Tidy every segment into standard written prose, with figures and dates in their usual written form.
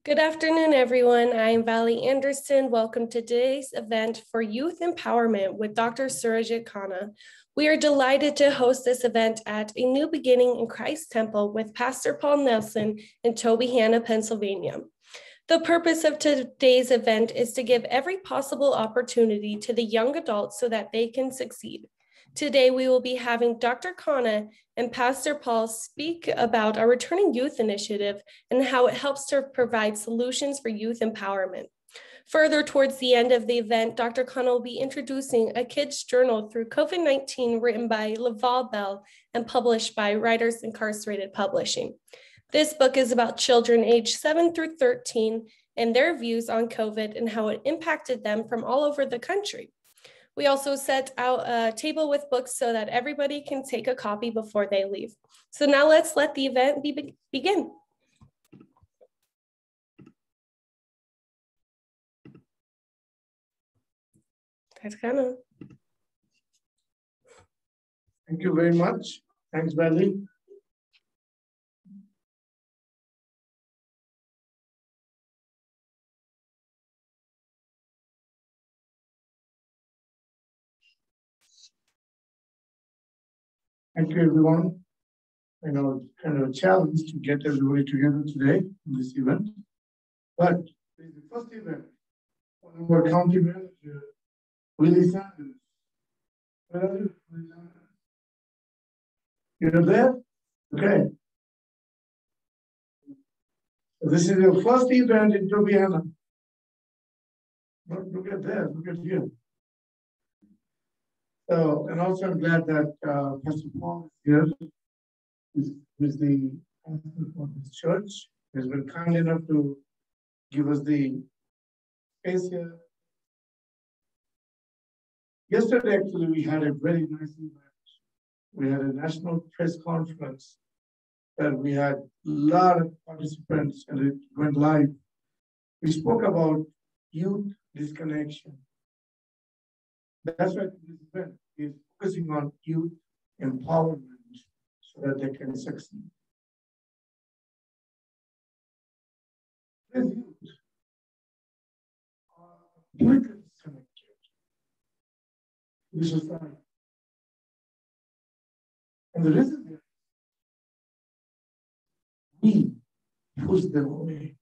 Good afternoon, everyone. I'm Valley Anderson. Welcome to today's event for Youth Empowerment with Dr. Surajit Khanna. We are delighted to host this event at A New Beginning in Christ Temple with Pastor Paul Nelson in Tobyhanna, Pennsylvania. The purpose of today's event is to give every possible opportunity to the young adults so that they can succeed. Today, we will be having Dr. Khanna and Pastor Paul speak about our Returning Youth Initiative and how it helps to provide solutions for youth empowerment. Further, towards the end of the event, Dr. Khanna will be introducing a kid's journal through COVID-19 written by Laval Bell and published by Writers Incarcerated Publishing. This book is about children aged 7 through 13 and their views on COVID and how it impacted them from all over the country. We also set out a table with books so that everybody can take a copy before they leave. So now let's let the event begin. That's Khanna. Thank you very much. Thanks, Valley. Thank you, everyone. I know it's kind of a challenge to get everybody together today in this event, but it's the first event. One of our county manager, Willie Sanders. Where are you, Willie Sanders? You're there? Okay. So this is your first event in Tobyhanna. Look at there, look at you. So, and also I'm glad that Pastor Paul is here, who's the pastor for this church. He has been kind enough to give us the space here. Yesterday, actually, we had a very nice event. We had a national press conference and we had a lot of participants and it went live. We spoke about youth disconnection. That's why this event is focusing on youth empowerment so that they can succeed. These youth are completely disconnected to the society. And the reason is we push them away.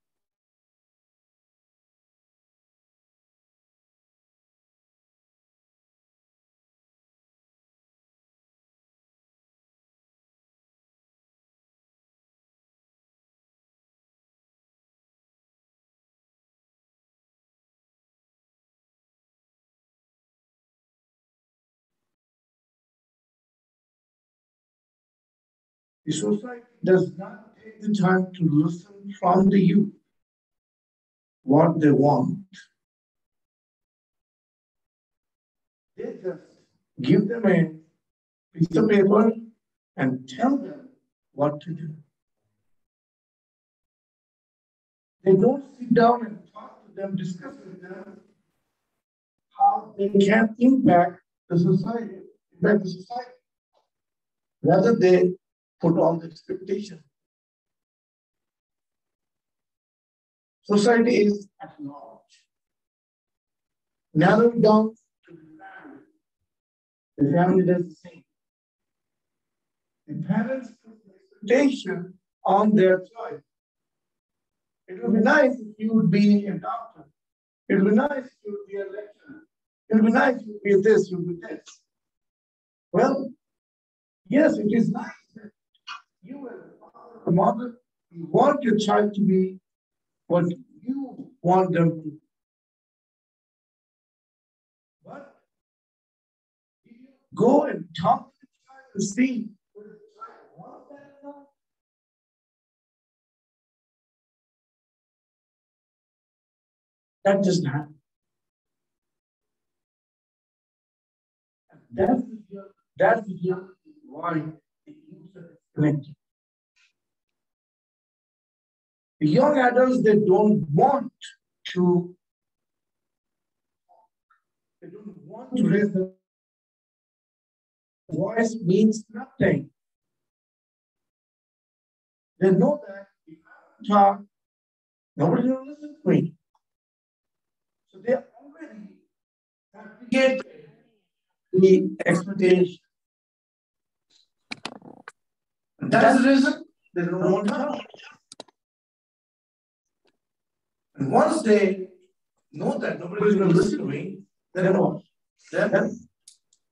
The society does not take the time to listen from the youth what they want. They just give them a piece of paper and tell them what to do. They don't sit down and talk to them, discuss with them how they can impact the society. Rather, they put all the expectation. Society is at large. Narrowed down to the family. The family does the same. The parents put the expectation on their child. It would be nice if you would be a doctor. It would be nice if you would be a lecturer. It would be nice if you would be this, you would be this. Well, yes, it is nice that you as a father or mother, you want your child to be what you want them to be. But if you go and talk to the child and see whether the child wants that or not, that doesn't happen. That's the why the youth are disconnected. The young adults, they don't want to raise their voice means nothing. They know that if I talk, Nobody will listen to me. So they already have created the expectation. And that's the reason they don't want to come. And once they know that nobody is going to listen to me, then what? Then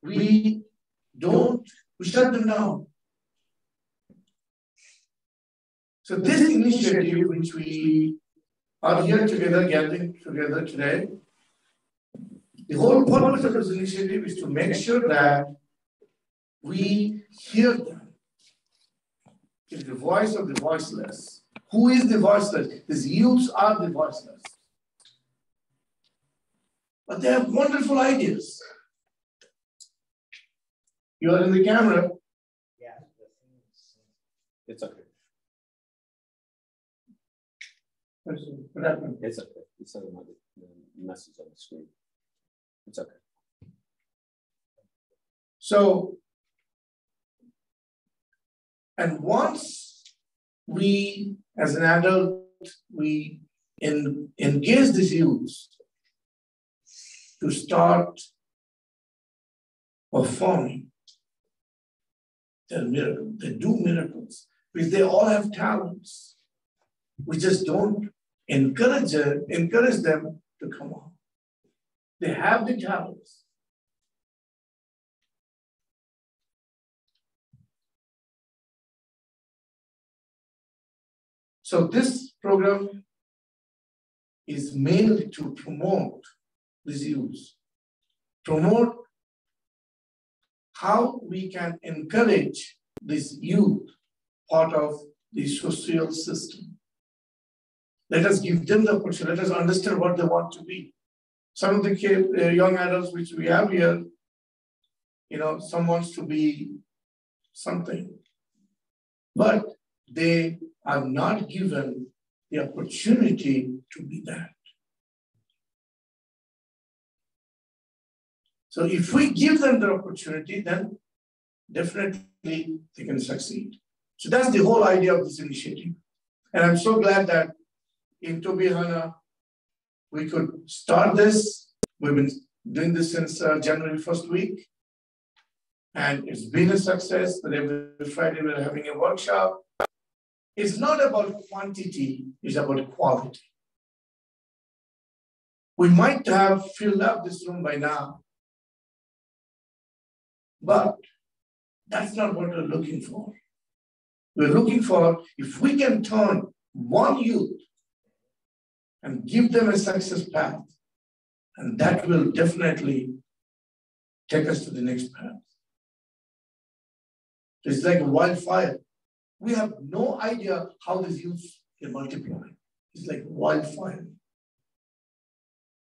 we shut them down. So this initiative, which we are here together, gathering together today, the whole purpose of this initiative is to make sure that we hear them. It's the voice of the voiceless. Who is the voiceless? These youths are the voiceless. But they have wonderful ideas. You are in the camera. Yeah. It's okay. What happened? It's okay. It's not the message on the screen. It's okay. So, and once we, as an adult, we engage these youths to start performing their miracles. They do miracles because they all have talents. We just don't encourage them to come on. They have the talents. So this program is mainly to promote these youths, promote how we can encourage this youth part of the social system. Let us give them the opportunity. Let us understand what they want to be. Some of the young adults which we have here, some wants to be something, but they are not given the opportunity to be that. So if we give them the opportunity, then definitely they can succeed. So that's the whole idea of this initiative. And I'm so glad that in Tobyhanna, we could start this. We've been doing this since January 1st week. And it's been a success that every Friday we're having a workshop. It's not about quantity, it's about quality. We might have filled up this room by now, but that's not what we're looking for. We're looking for, if we can turn one youth and give them a success path, and that will definitely take us to the next path. It's like a wildfire. We have no idea how these youths can multiply. It's like wildfire.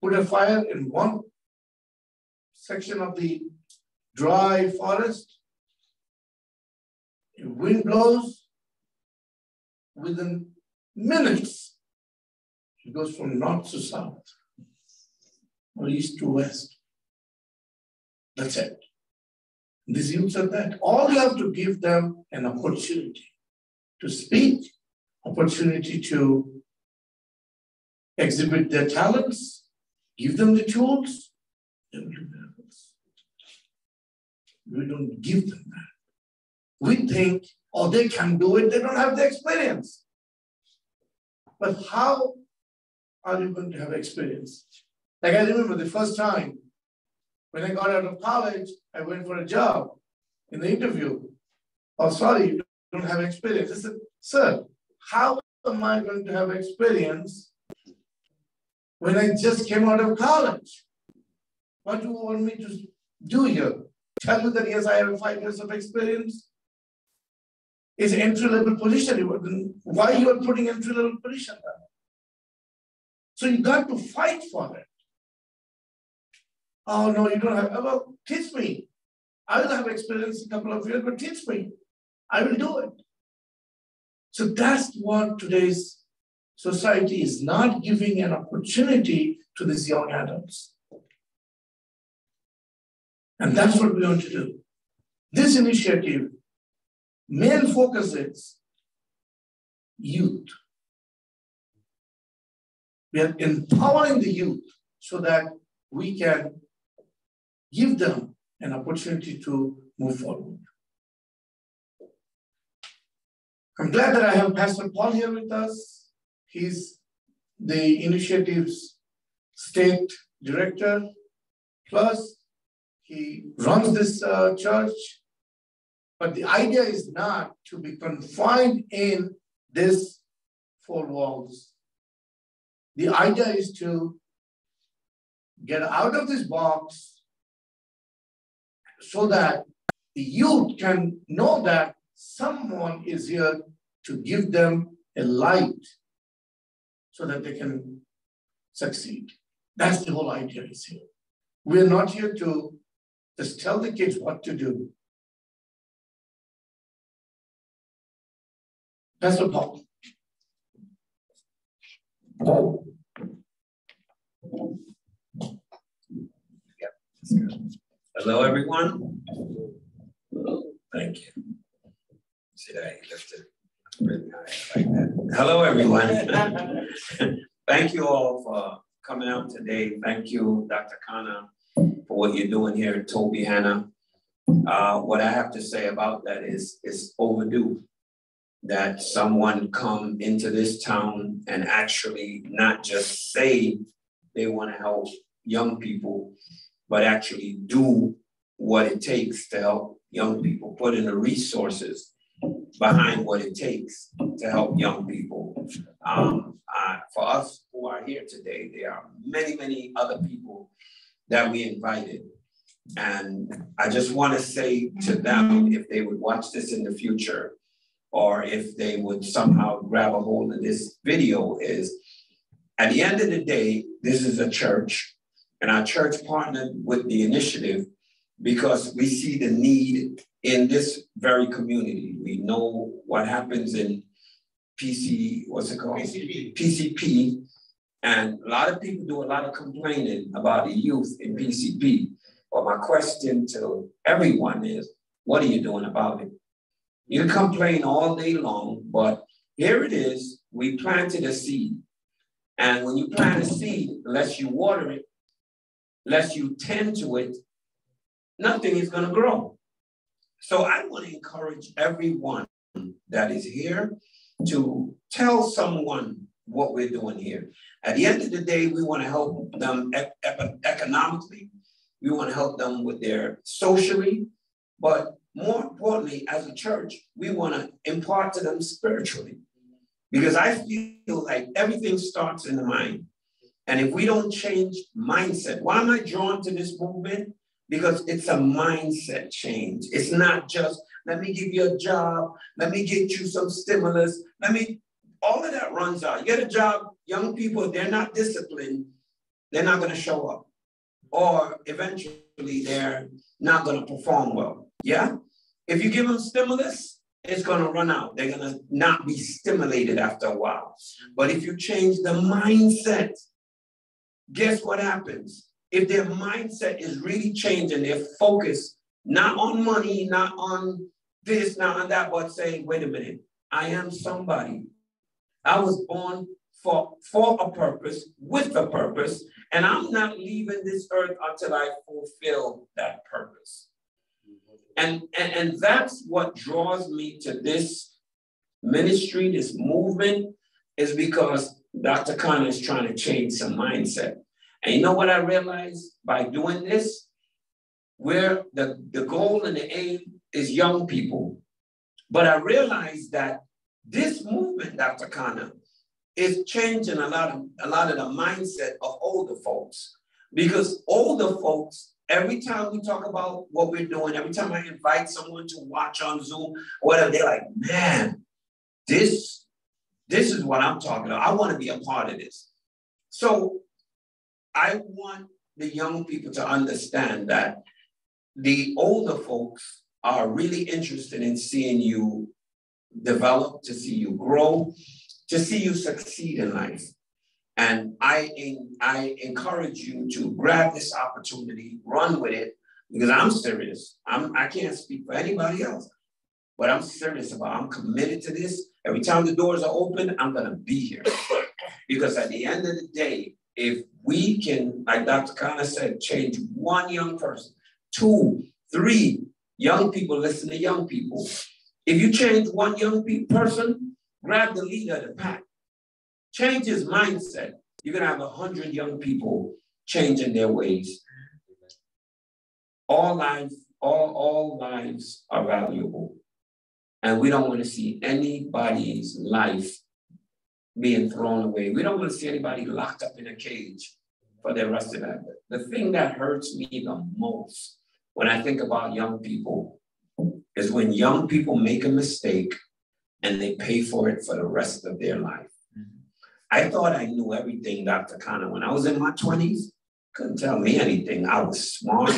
Put a fire in one section of the dry forest, the wind blows, within minutes, it goes from north to south, or east to west. That's it. These youths are that. All you have to give them an opportunity to speak, opportunity to exhibit their talents, give them the tools, they will do miracles. We don't give them that. We think, oh, they can do it, they don't have the experience. But how are you going to have experience? Like I remember the first time when I got out of college, I went for a job. In the interview, oh, sorry, you don't have experience. I said, sir, how am I going to have experience when I just came out of college? What do you want me to do here? Tell you that, yes, I have 5 years of experience? It's an entry-level position. Why you are putting entry-level position there? So you got to fight for it. Oh, no, you don't have, well, teach me. I will have experience in a couple of years, but teach me. I will do it. So that's what today's society is not giving an opportunity to these young adults. And that's what we want to do. This initiative, main focus is youth. We are empowering the youth so that we can give them an opportunity to move forward. I'm glad that I have Pastor Paul here with us. He's the initiative's state director, plus he runs this church. But the idea is not to be confined in this four walls. The idea is to get out of this box so that the youth can know that someone is here to give them a light so that they can succeed. That's the whole idea is here. We're not here to just tell the kids what to do. Pastor Paul. Hello, everyone. Thank you. See that I lifted really high like that. Hello, everyone. Thank you all for coming out today. Thank you, Dr. Khanna, for what you're doing here at Tobyhanna. What I have to say about that is it's overdue that someone come into this town and actually not just say they want to help young people, but actually do what it takes to help young people, put in the resources behind what it takes to help young people. For us who are here today, there are many, many other people that we invited. And I just want to say to them, if they would watch this in the future, or if they would somehow grab a hold of this video, is at the end of the day, this is a church, and our church partnered with the initiative because we see the need in this very community. We know what happens in PCP, and a lot of people do a lot of complaining about the youth in PCP. But my question to everyone is, what are you doing about it? You complain all day long, but here it is, we planted a seed. And when you plant a seed, unless you water it, unless you tend to it, nothing is going to grow. So I want to encourage everyone that is here to tell someone what we're doing here. At the end of the day, we want to help them economically. We want to help them with their socially, but more importantly, as a church, we want to impart to them spiritually. Because I feel like everything starts in the mind. And if we don't change mindset, why am I drawn to this movement? Because it's a mindset change. It's not just, let me give you a job, let me get you some stimulus, all of that runs out. You get a job, young people, if they're not disciplined, they're not going to show up. Or eventually they're not going to perform well. Yeah? If you give them stimulus, it's going to run out. They're going to not be stimulated after a while. But if you change the mindset, guess what happens? If their mindset is really changing, their focus, not on money, not on this, not on that, but saying, wait a minute, I am somebody. I was born for a purpose, with a purpose, and I'm not leaving this earth until I fulfill that purpose. And that's what draws me to this ministry, this movement, is because Dr. Khanna is trying to change some mindset. And you know what I realized by doing this? Where the goal and the aim is young people. But I realized that this movement, Dr. Khanna, is changing a lot of the mindset of older folks. Because older folks, every time we talk about what we're doing, every time I invite someone to watch on Zoom or whatever, they're like, man, this is what I'm talking about. I want to be a part of this. So I want the young people to understand that the older folks are really interested in seeing you develop, to see you grow, to see you succeed in life. And I encourage you to grab this opportunity, run with it, because I'm serious. I can't speak for anybody else, but I'm serious about it. I'm committed to this. Every time the doors are open, I'm going to be here Because at the end of the day, if we can, like Dr. Khanna said, change one young person, 2, 3 young people listen to young people. If you change one young person, grab the leader of the pack. Change his mindset. You're going to have 100 young people changing their ways. All lives are valuable. And we don't want to see anybody's life being thrown away. We don't want to see anybody locked up in a cage for the rest of that. The thing that hurts me the most when I think about young people is when young people make a mistake and they pay for it for the rest of their life. I thought I knew everything, Dr. Khanna. When I was in my 20s, couldn't tell me anything. I was smart.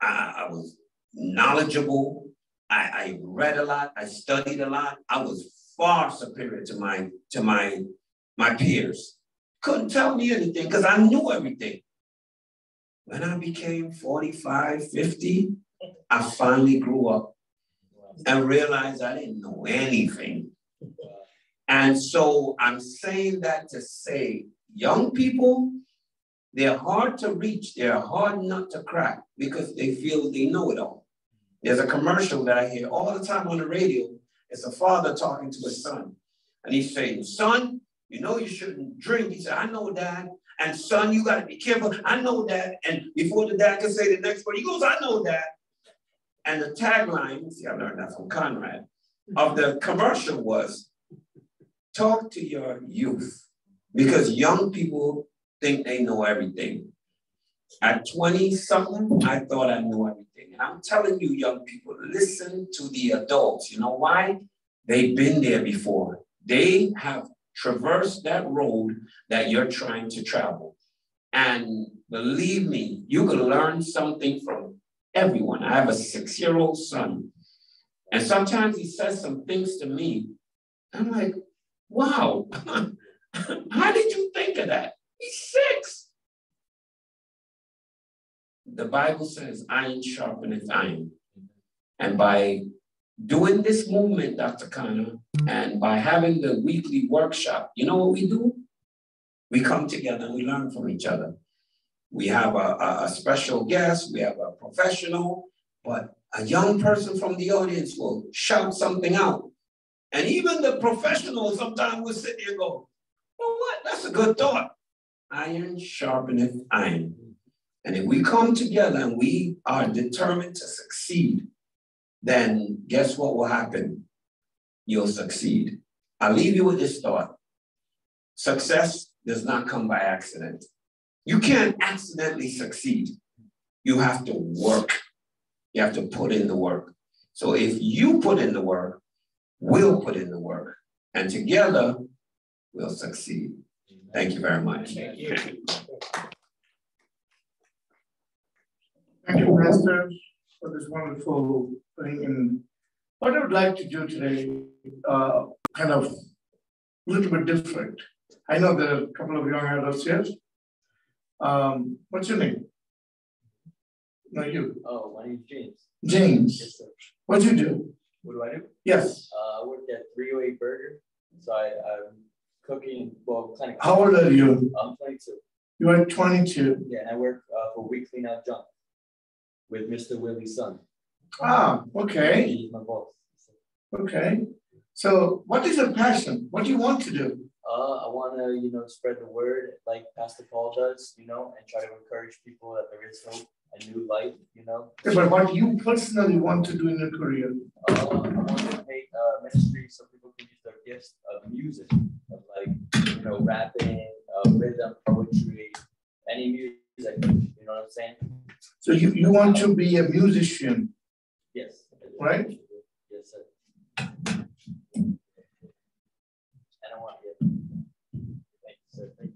I was knowledgeable. I read a lot. I studied a lot. I was far superior to my peers. Couldn't tell me anything because I knew everything. When I became 45, 50, I finally grew up and realized I didn't know anything. And so I'm saying that to say, young people, they're hard to reach. They're hard not to crack because they feel they know it all. There's a commercial that I hear all the time on the radio. It's a father talking to his son. And he's saying, son, you know you shouldn't drink. He said, I know, Dad. And son, you got to be careful. I know that. And before the dad can say the next word, he goes, I know that. And the tagline, see, I learned that from Conrad, of the commercial was, talk to your youth. Because young people think they know everything. At 20-something, I thought I knew everything. And I'm telling you, young people, listen to the adults. You know why? They've been there before. They have traversed that road that you're trying to travel. And believe me, you can learn something from everyone. I have a 6-year-old son. And sometimes he says some things to me. I'm like, wow, how did you think of that? He's 6. The Bible says iron sharpeneth iron. And by doing this movement, Dr. Khanna, and by having the weekly workshop, you know what we do? We come together and we learn from each other. We have a special guest, we have a professional, but a young person from the audience will shout something out. And even the professional sometimes will sit there and go, you know what, that's a good thought. Iron sharpeneth iron. And if we come together and we are determined to succeed, then guess what will happen? You'll succeed. I'll leave you with this thought. Success does not come by accident. You can't accidentally succeed. You have to work. You have to put in the work. So if you put in the work, we'll put in the work. And together, we'll succeed. Thank you very much. Thank you. Thank you, Pastor, for this wonderful thing. And what I would like to do today, kind of a little bit different. I know there are a couple of young adults here. What's your name? No, you. Oh, my name's James. James. Yes, sir. What do you do? What do I do? Yes. I work at 308 Burger. So I'm cooking, well, kind of. How old are you? I'm 22. You are 22. Yeah, and I work for We Clean Out Junk with Mr. Willie's son. Ah, okay. He's my boss. Okay. So what is your passion? What do you want to do? I want to, spread the word like Pastor Paul does, and try to encourage people that there is hope, a new life, Yeah, but what you personally want to do in your career? I want to make ministry so people can use their gifts of music, of like, rapping, rhythm, poetry, any music, you know what I'm saying? So you want to be a musician? Yes. Right? Yes, sir. And I want to thank you, sir. Thank you.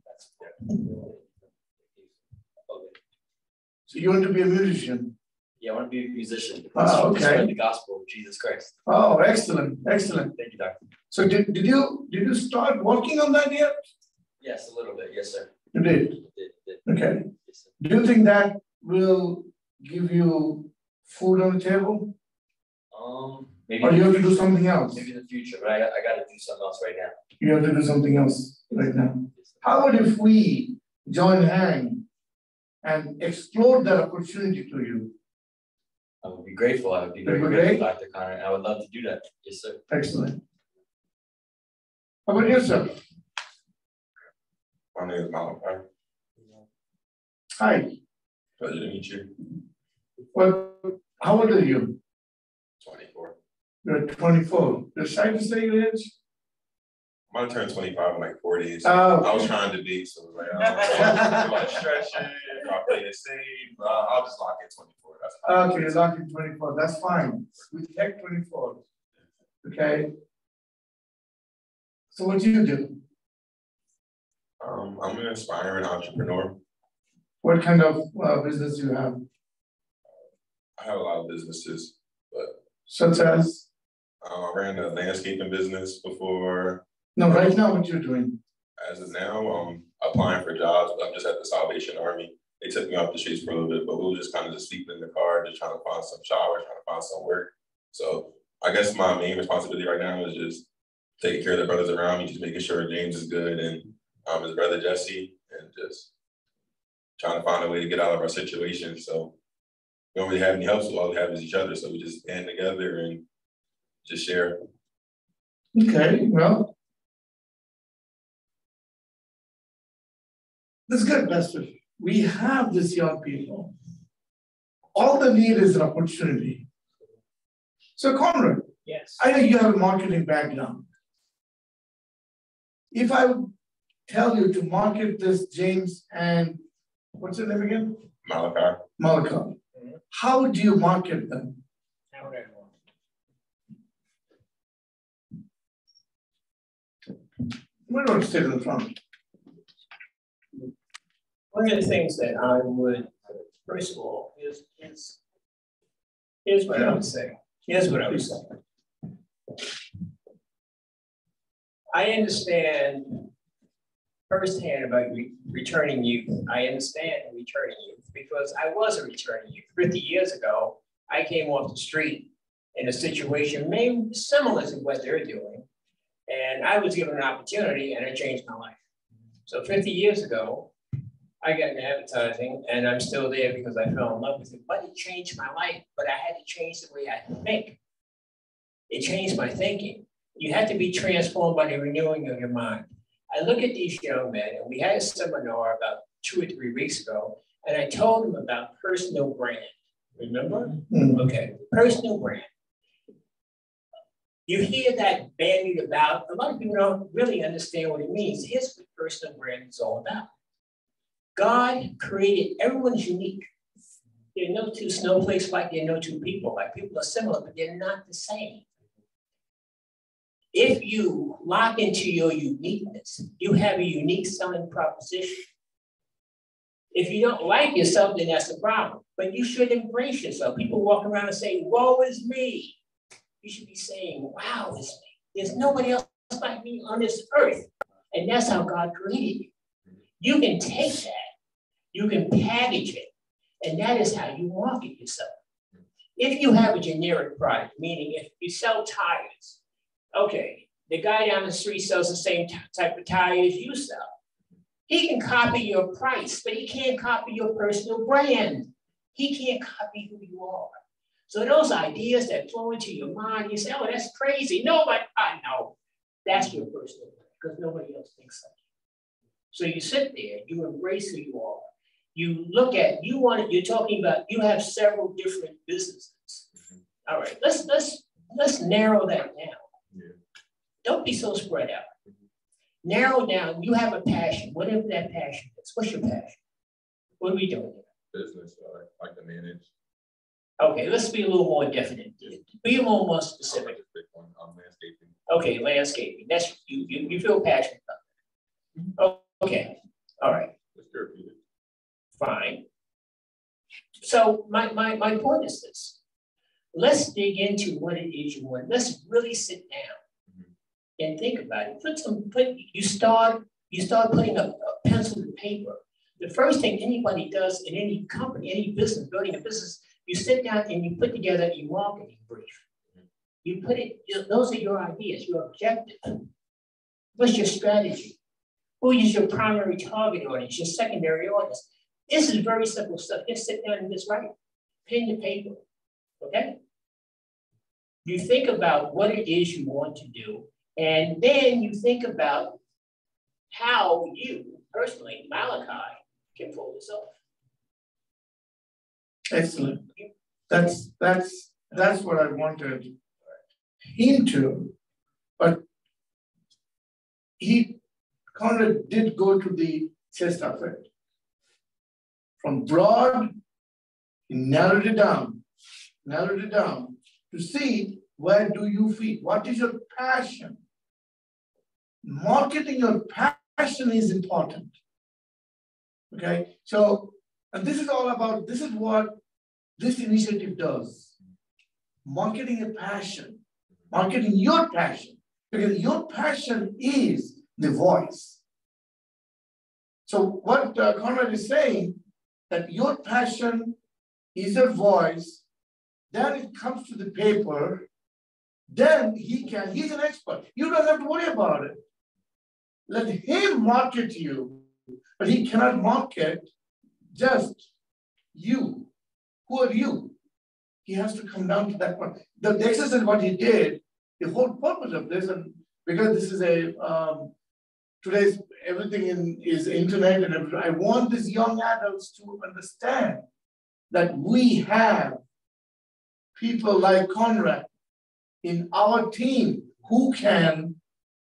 So you want to be a musician? Yeah, I want to be a musician. Oh, okay. Spread the gospel of Jesus Christ. Oh, excellent, excellent. Thank you, Doctor. So did you start working on that yet? Yes, a little bit. Yes, sir. You did? Did. Okay. Yes, sir. Do you think that will give you food on the table? Maybe. Or you have to do something else? Maybe in the future, but I got to do something else right now. You have to do something else. right now. How about if we join hands and explore that opportunity to you? I would be grateful. I would be very Would be grateful, great. Dr. Khanna. I would love to do that. Yes, sir. Excellent. How about yourself? My name is Malachi. Hi. Pleasure to meet you. Well, how old are you? 24. You're 24. You're shy to say your age? I'm gonna turn 25 in like 4 days. Oh. I was trying to be, so like, I don't like stretching, I play it safe, I'll just lock in 24. That's fine. Okay, you're locked in 24. That's fine. We take 24. Okay. So what do you do? I'm an aspiring entrepreneur. What kind of business do you have? I have a lot of businesses, but Such as? I ran a landscaping business before. No, right now what you're doing? As of now, I'm applying for jobs. I'm just at the Salvation Army. They took me off the streets for a little bit, but we were just kind of just sleeping in the car, just trying to find some showers, trying to find some work. So I guess my main responsibility right now is just taking care of the brothers around me, just making sure James is good and his brother Jesse, and just trying to find a way to get out of our situation. So we don't really have any help, so all we have is each other. So we just stand together and just share. Okay, well. That's good, Pastor. We have these young people. All they need is an opportunity. So, Conrad, yes. I know you have a marketing background. If I would tell you to market this, James, and what's your name again? Malachi. How do you market them? How would I want? We don't sit in the front. One of the things that I would, first of all, here's what I would say. Here's what I would say. I understand firsthand about returning youth. I understand returning youth because I was a returning youth. 50 years ago, I came off the street in a situation maybe similar to what they're doing. And I was given an opportunity and it changed my life. So 50 years ago, I got into advertising and I'm still there because I fell in love with it, but it changed my life, but I had to change the way I think. It changed my thinking. You have to be transformed by the renewing of your mind. I look at these young men, and we had a seminar about 2 or 3 weeks ago, and I told them about personal brand. Remember? Mm-hmm. Okay, personal brand. You hear that bandied about, a lot of people don't really understand what it means. Here's what personal brand is all about. God created, everyone's unique. There are no two snowflakes like there are no two people. Like people are similar, but they're not the same. If you lock into your uniqueness, you have a unique selling proposition. If you don't like yourself, then that's the problem. But you should embrace yourself. People walk around and say, woe is me. You should be saying, wow, it's me. There's nobody else like me on this earth. And that's how God created you. You can take that, you can package it, and that is how you market yourself. If you have a generic product, meaning if you sell tires, okay, the guy down the street sells the same type of tires you sell. He can copy your price, but he can't copy your personal brand. He can't copy who you are. So those ideas that flow into your mind, you say, oh, that's crazy. No, but I know. That's your personal brand because nobody else thinks like you. So you sit there, you embrace who you are. You look at, you're talking about, you have several different businesses. All right, let's narrow that down. Yeah. Don't be so spread out. Narrow down, you have a passion, whatever that passion is. What's your passion? What are we doing here? Business, I like to manage. Okay, let's be a little more definite. Be a little more specific. Landscaping. Okay, landscaping. That's you feel passionate about that. Okay, all right. Fine. So my point is this. Let's dig into what it is you want. Let's really sit down and think about it. You start putting a pencil to paper. The first thing anybody does in any company, any business, building a business, you sit down and you put together a marketing brief. You put it, those are your ideas, your objectives. What's your strategy? Who is your primary target audience, your secondary audience? This is very simple stuff. Just sit down and just write. Pen to paper, okay? You think about what it is you want to do, and then you think about how you, personally, Malachi, can pull this off. Excellent. That's what I wanted into, but Khanna did go to the chest of it. From broad, he narrowed it down to see where do you feel, what is your passion. Marketing your passion is important, okay? So, and this is all about, this is what this initiative does. Marketing a passion, marketing your passion, because your passion is the voice. So what Conrad is saying, that your passion is a voice, then it comes to the paper, then he's an expert. You don't have to worry about it. Let him market you, but he cannot market just you. Who are you? He has to come down to that point. The exercise, what he did, the whole purpose of this, and because this is today's everything is internet, and everything, I want these young adults to understand that we have people like Conrad in our team who can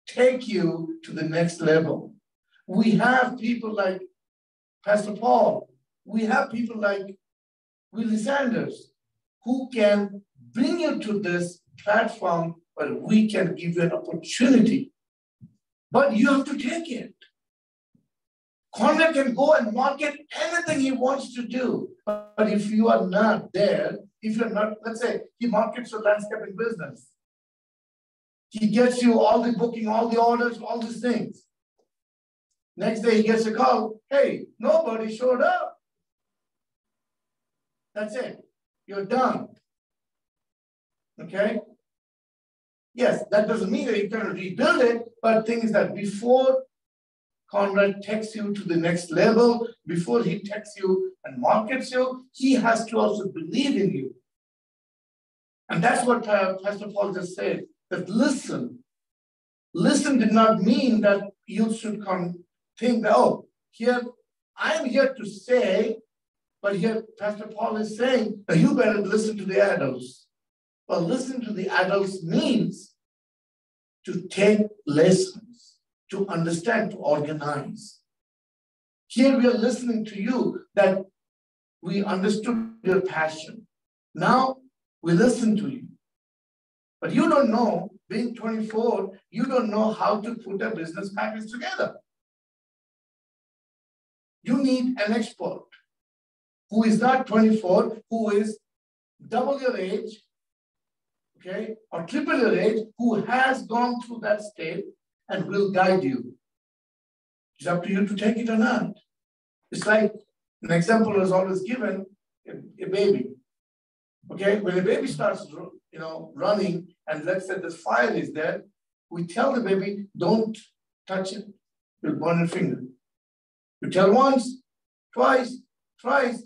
take you to the next level. We have people like Pastor Paul. We have people like Willie Sanders who can bring you to this platform where we can give you an opportunity. But you have to take it. Khanna can go and market anything he wants to do. But if you are not there, if you're not, let's say he markets your landscaping business. He gets you all the booking, all the orders, all these things. Next day he gets a call, hey, nobody showed up. That's it. You're done. Okay? Yes, that doesn't mean that you're going to rebuild it, but the thing is that before Conrad takes you to the next level, before he takes you and markets you, he has to also believe in you. And that's what Pastor Paul just said, that listen. Listen did not mean that you should come think that, oh, here, I'm here to say, but here Pastor Paul is saying that you better listen to the adults. Well, listen to the adults means to take lessons, to understand, to organize. Here we are listening to you that we understood your passion. Now we listen to you. But you don't know, being 24, you don't know how to put a business package together. You need an expert who is not 24, who is double your age, okay, or triple your age, who has gone through that state and will guide you. It's up to you to take it or not. It's like an example is always given, a baby. Okay, when a baby starts, running, and let's say the fire is there, we tell the baby, don't touch it, you'll burn your finger. You tell once, twice, thrice,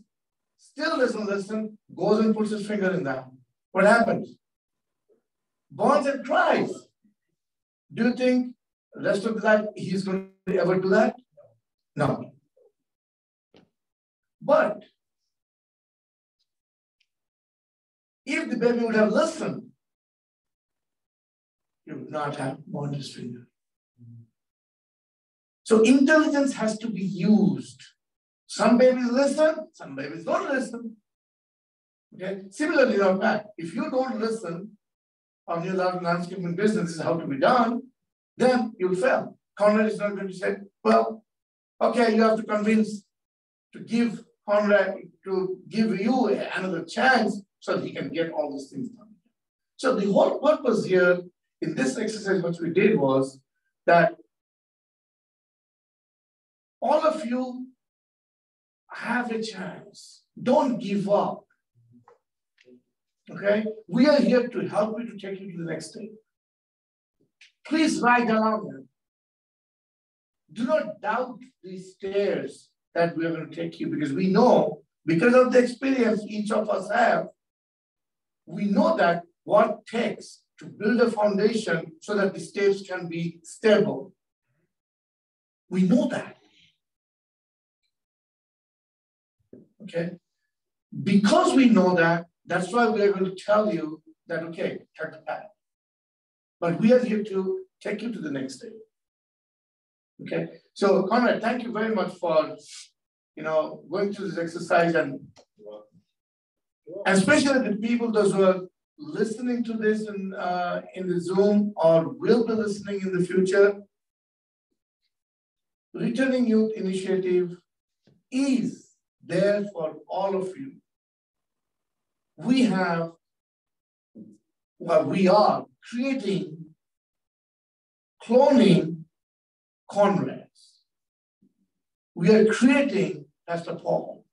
still doesn't listen, goes and puts his finger in that. What happens? Burns and cries. Do you think the rest of the life he's going to ever do that? No. But if the baby would have listened, he would not have burned his finger. So intelligence has to be used. Some babies listen, some babies don't listen. Okay. Similarly, in fact, if you don't listen on your landscaping business is how to be done, then you'll fail. Conrad is not going to say, well, okay, you have to convince to give Conrad, to give you another chance so he can get all these things done. So the whole purpose here in this exercise, what we did was that all of you have a chance. Don't give up. Okay? We are here to help you to take you to the next step. Please write down. do not doubt these stairs that we are going to take you, because we know, because of the experience each of us have, we know that what takes to build a foundation so that the steps can be stable. We know that. Okay? Because we know that, that's why we are going to tell you that, okay, take the path. But we are here to take you to the next step. Okay? So, Conrad, thank you very much for, going through this exercise, and especially the people, those who are listening to this in the Zoom or will be listening in the future. Returning Youth Initiative is there for all of you. We are creating, cloning Conrads. We are creating Pastor Paul.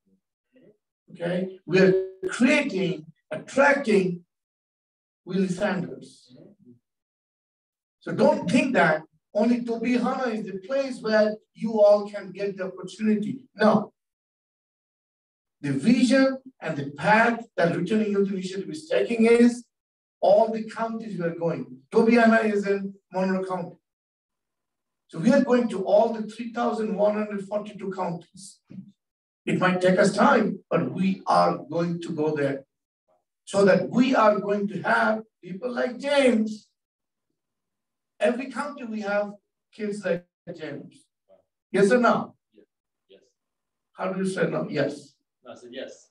Okay? We are creating, attracting Willie Sanders. So don't think that only Tobyhanna is the place where you all can get the opportunity. No. The vision and the path that Returning Youth Initiative is taking is all the counties we are going. Tobyhanna is in Monroe County. So we are going to all the 3,142 counties. It might take us time, but we are going to go there. So that we are going to have people like James. Every county we have kids like James. Yes or no? Yes. How do you say no? Yes. No, I said yes.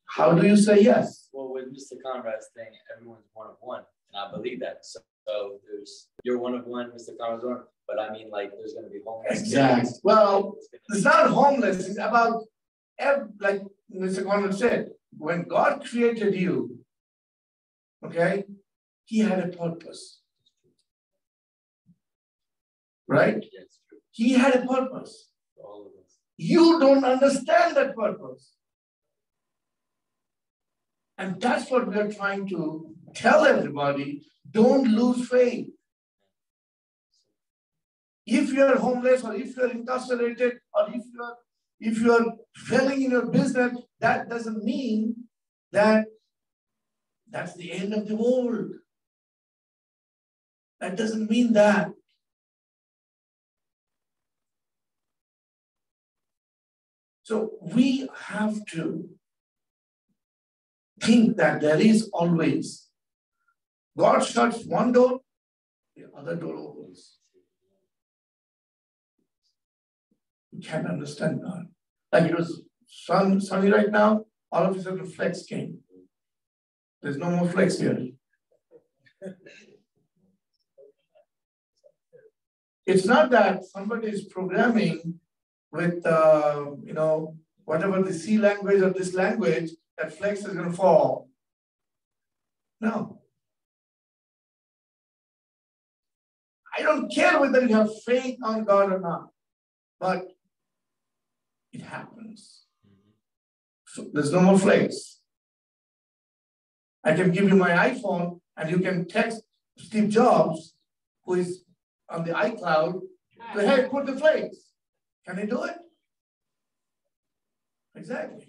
How do you say yes? Well, with Mr. Conrad's thing, everyone's one of one, and I believe that. So you're one of one, Mr. Conrad's one, but I mean, like, there's going to be homeless. Exactly. Kids. Well, it's not homeless. It's about, like Mr. Conrad said, when God created you, okay, He had a purpose. Right? Yes, true. He had a purpose. For all of us. You don't understand that purpose. And that's what we are trying to tell everybody. Don't lose faith. If you are homeless, or if you are incarcerated, or if you are failing in your business, that doesn't mean that that's the end of the world. That doesn't mean that. So we have to think that there is always, God shuts one door, the other door opens. You can't understand God. Like it was sunny right now, all of a sudden flex came. There's no more flex here. It's not that somebody is programming with, whatever the C language or this language, that flex is going to fall. No. I don't care whether you have faith on God or not, but it happens. So there's no more flex. I can give you my iPhone and you can text Steve Jobs, who is on the iCloud, to hey, put the flex. Can he do it? Exactly.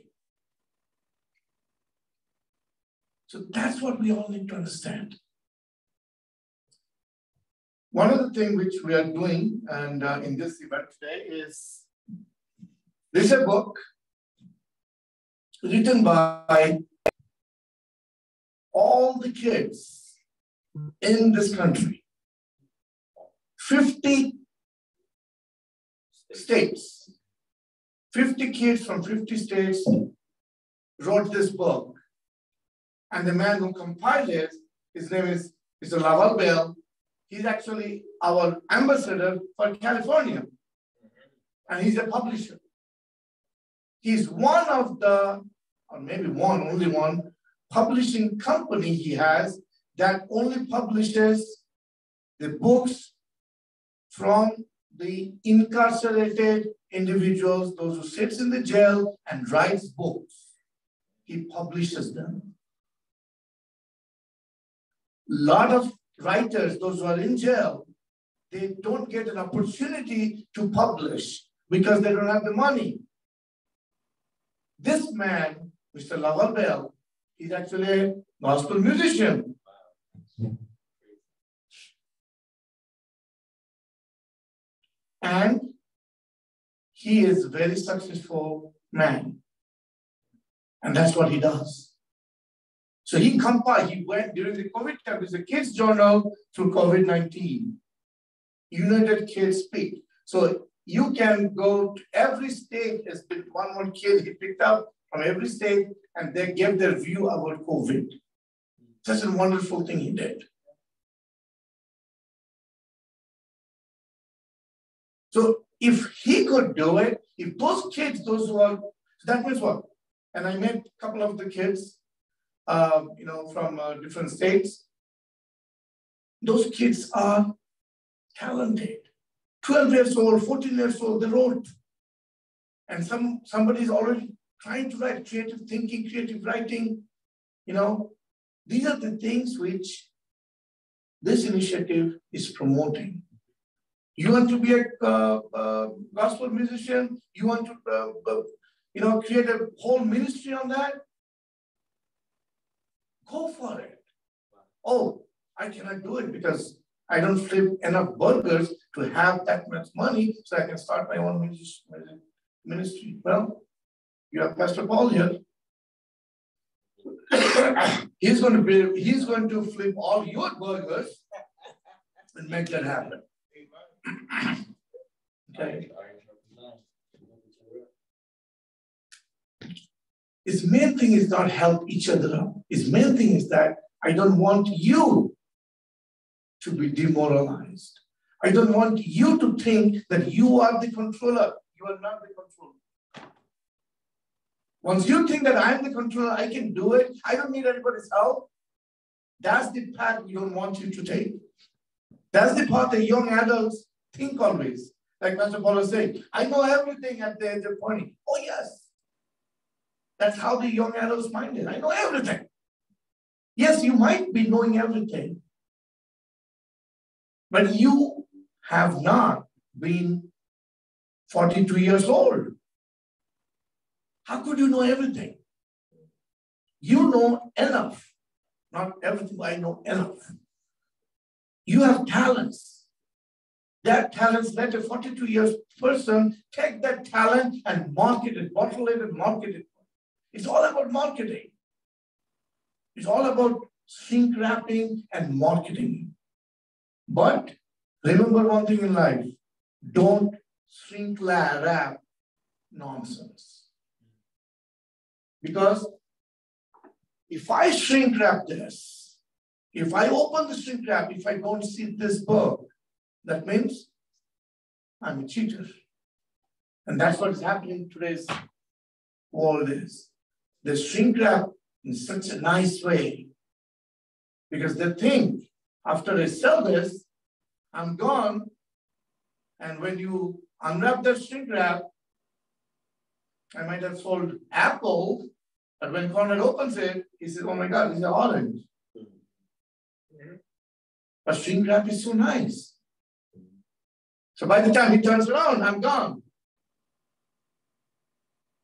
So that's what we all need to understand. One of the things which we are doing and in this event today is, this is a book written by all the kids in this country. 50 states. 50 kids from 50 states wrote this book. And the man who compiled it, his name is Mr. Laval Bell. He's actually our ambassador for California. And he's a publisher. He's one of the, or maybe one, only one, publishing company he has that only publishes the books from the incarcerated individuals, those who sits in the jail and writes books. He publishes them. A lot of writers, those who are in jail, they don't get an opportunity to publish because they don't have the money. This man, Mr. Lawal Bell, he's actually a gospel musician. And he is a very successful man. And that's what he does. So he went during the COVID time, there's a kids journal through COVID-19. United Kids Speak. So you can go to every state, there's been one more kid he picked up from every state, and they gave their view about COVID. Such a wonderful thing he did. So if he could do it, if those kids, those who are, that means what? And I met a couple of the kids, from different states. Those kids are talented. 12 years old, 14 years old, they wrote. And somebody's already trying to write creative thinking, creative writing. These are the things which this initiative is promoting. You want to be a gospel musician? You want to, create a whole ministry on that? Go for it. Oh, I cannot do it because I don't flip enough burgers to have that much money so I can start my own ministry. Well, you have Pastor Paul here. He's going to flip all your burgers and make that happen. Okay. His main thing is not help each other out. His main thing is that I don't want you to be demoralized. I don't want you to think that you are the controller. You are not the controller. Once you think that I'm the controller, I can do it, I don't need anybody's help, that's the path we don't want you to take. That's the path that young adults think always. Like Pastor Paul was saying, I know everything at the age of 20. Oh, yes. That's how the young adults mind is. I know everything. Yes, you might be knowing everything, but you have not been 42 years old. How could you know everything? You know enough. Not everything, but I know enough. You have talents. That talents, let a 42 years person take that talent and market it, bottle it and market it. It's all about marketing. It's all about shrink wrapping and marketing. But remember one thing in life, don't shrink wrap nonsense. Because if I shrink wrap this, if I open the shrink wrap, if I don't see this book, that means I'm a cheater. And that's what's happening in today's world is. They shrink wrap in such a nice way because they think after I sell this, I'm gone. And when you unwrap that shrink wrap, I might have sold apple, but when Conrad opens it, he says, oh my God, it's an orange. But shrink wrap is so nice. So by the time he turns around, I'm gone.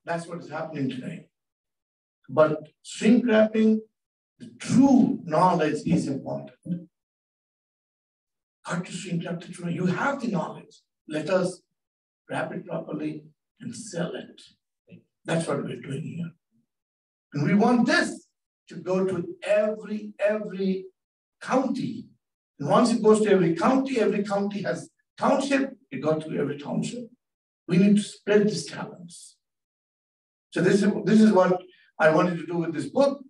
That's what is happening today. But shrink wrapping, the true knowledge is important. Got to shrink wrap the true. You have the knowledge. Let us wrap it properly and sell it. That's what we're doing here. And we want this to go to every county. And once it goes to every county has township, it goes to every township. We need to spread these talents. So this is what I wanted to do with this book.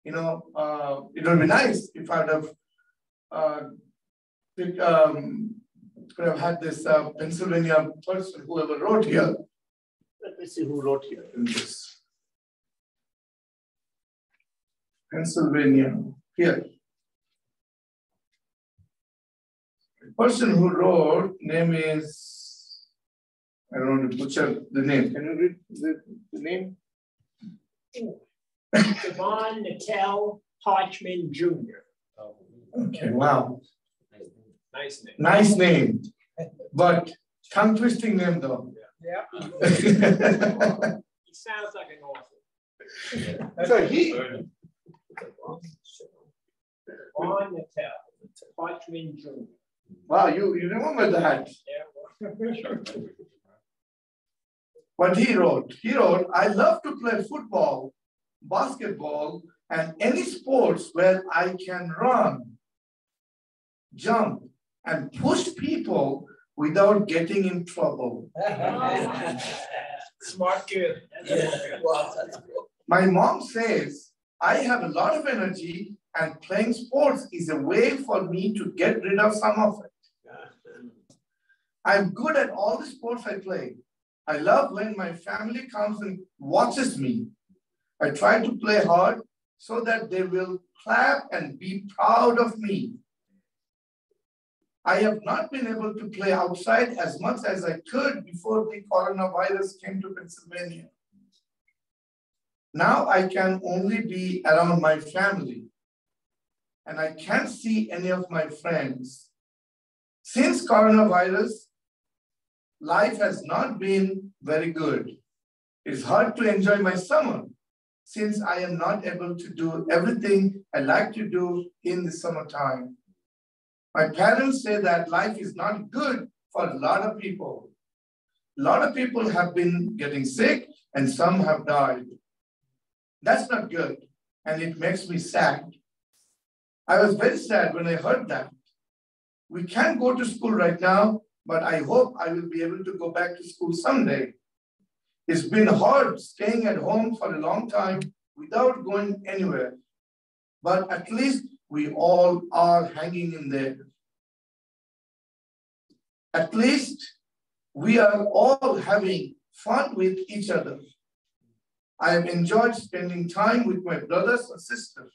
It would be nice if I'd have could have had this Pennsylvania person, whoever wrote here. Let me see who wrote here in this. Pennsylvania, here. The person who wrote, name is, I don't want to butcher the name. Can you read the name? Devon Natel Hodgman Jr. Okay, wow. Nice name. Nice name. But tongue twisting name though. Yeah. He sounds like an author. So he. On the tell. Partridge Jr. Wow, you remember that? Yeah. What he wrote, I love to play football, basketball, and any sports where I can run, jump, and push people without getting in trouble. Smart kid. My mom says I have a lot of energy and playing sports is a way for me to get rid of some of it. I'm good at all the sports I play. I love when my family comes and watches me. I try to play hard so that they will clap and be proud of me. I have not been able to play outside as much as I could before the coronavirus came to Pennsylvania. Now I can only be around my family and I can't see any of my friends. Since coronavirus, life has not been very good. It's hard to enjoy my summer since I am not able to do everything I like to do in the summertime. My parents say that life is not good for a lot of people. A lot of people have been getting sick and some have died. That's not good, and it makes me sad. I was very sad when I heard that. We can't go to school right now, but I hope I will be able to go back to school someday. It's been hard staying at home for a long time without going anywhere, but at least we all are hanging in there. At least we are all having fun with each other. I have enjoyed spending time with my brothers and sisters.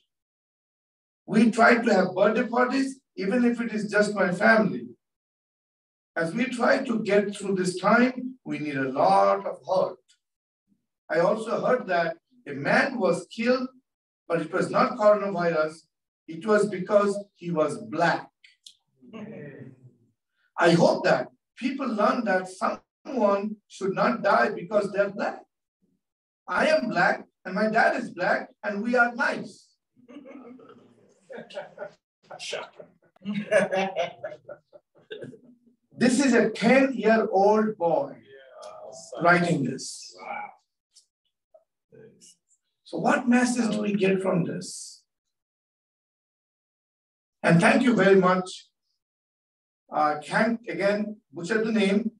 We try to have birthday parties, even if it is just my family. As we try to get through this time, we need a lot of heart. I also heard that a man was killed, but it was not coronavirus. It was because he was Black. I hope that people learn that someone should not die because they're Black. I am Black and my dad is Black and we are nice. This is a 10-year-old boy writing this. So what message do we get from this? And thank you very much. Can't again butcher the name.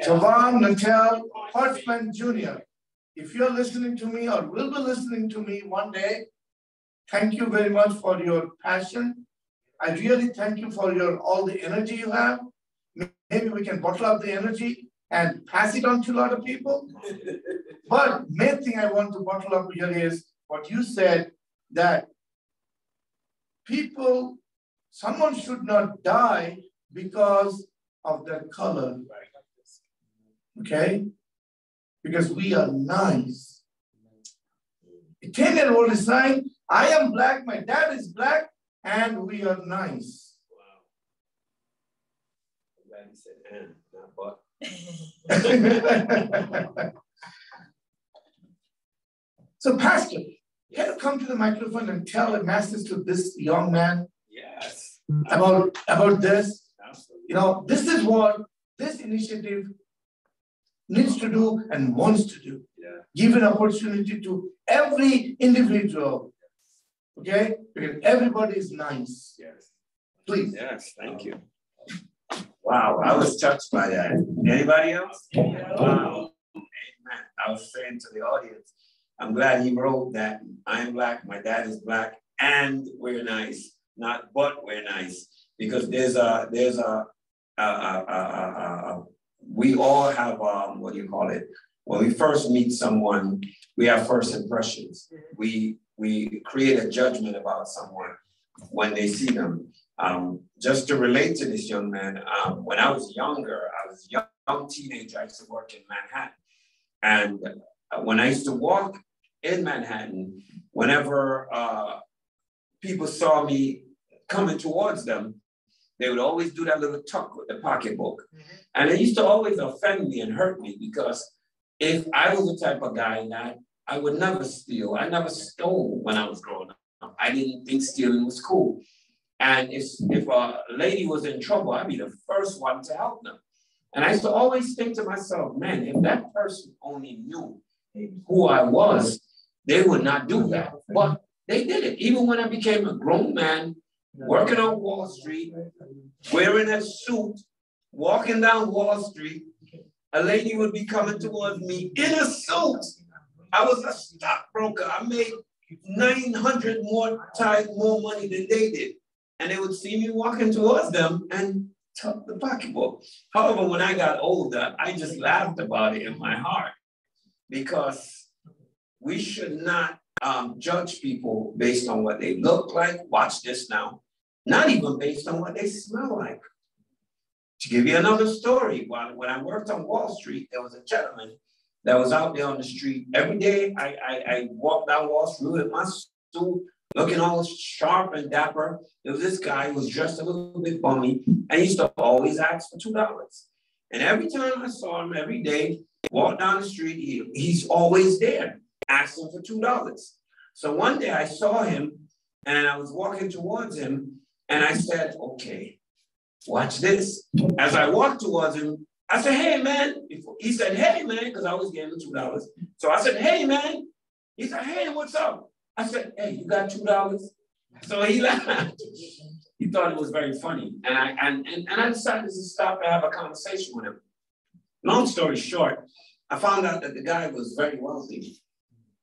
Tobyhanna Natal Horstman Jr. If you're listening to me or will be listening to me one day, thank you very much for your passion. I really thank you for all the energy you have. Maybe we can bottle up the energy and pass it on to a lot of people. But main thing I want to bottle up here is what you said, that someone should not die because of their color. Okay? Because we are nice. A 10-year-old is saying, I am Black, my dad is Black, and we are nice. Wow. I'm glad you said and, not but. So, Pastor, can you come to the microphone and tell a message to this young man? Yes. About this? Absolutely. You know, this is what this initiative needs to do and wants to do. Yeah. Give an opportunity to every individual. Okay? Because everybody is nice. Yes. Please. Yes, thank you. Wow, I was touched by that. Anybody else? Wow. Amen. I was saying to the audience, I'm glad he wrote that I am Black, my dad is Black, and we're nice. Not but we're nice. Because we all have, what do you call it? When we first meet someone, we have first impressions. We create a judgment about someone when they see them. Just to relate to this young man, when I was younger, I was a young teenager, I used to work in Manhattan. And when I used to walk in Manhattan, whenever people saw me coming towards them, they would always do that little tuck with the pocketbook. And it used to always offend me and hurt me because if I was the type of guy that I would never steal, I never stole when I was growing up. I didn't think stealing was cool. And if a lady was in trouble, I'd be the first one to help them. And I used to always think to myself, man, if that person only knew who I was, they would not do that. But they did it. Even when I became a grown man, working on Wall Street, wearing a suit, walking down Wall Street, a lady would be coming towards me in a suit. I was a stockbroker. I made 900 times more money than they did. And they would see me walking towards them and tuck the pocketbook. However, when I got older, I just laughed about it in my heart because we should not judge people based on what they look like. Watch this now. Not even based on what they smell like. To give you another story, when I worked on Wall Street, there was a gentleman that was out there on the street. Every day I walked down Wall Street with my suit, looking all sharp and dapper. There was this guy who was dressed a little bit bummy, and he used to always ask for $2. And every time I saw him every day, walk down the street, he's always there, asking for $2. So one day I saw him, and I was walking towards him, and I said, okay, watch this. As I walked towards him, I said, hey, man. He said, hey, man, because I always gave him $2. So I said, hey, man. He said, hey, what's up? I said, hey, you got $2? So he laughed. He thought it was very funny. And I decided to stop and have a conversation with him. Long story short, I found out that the guy was very wealthy.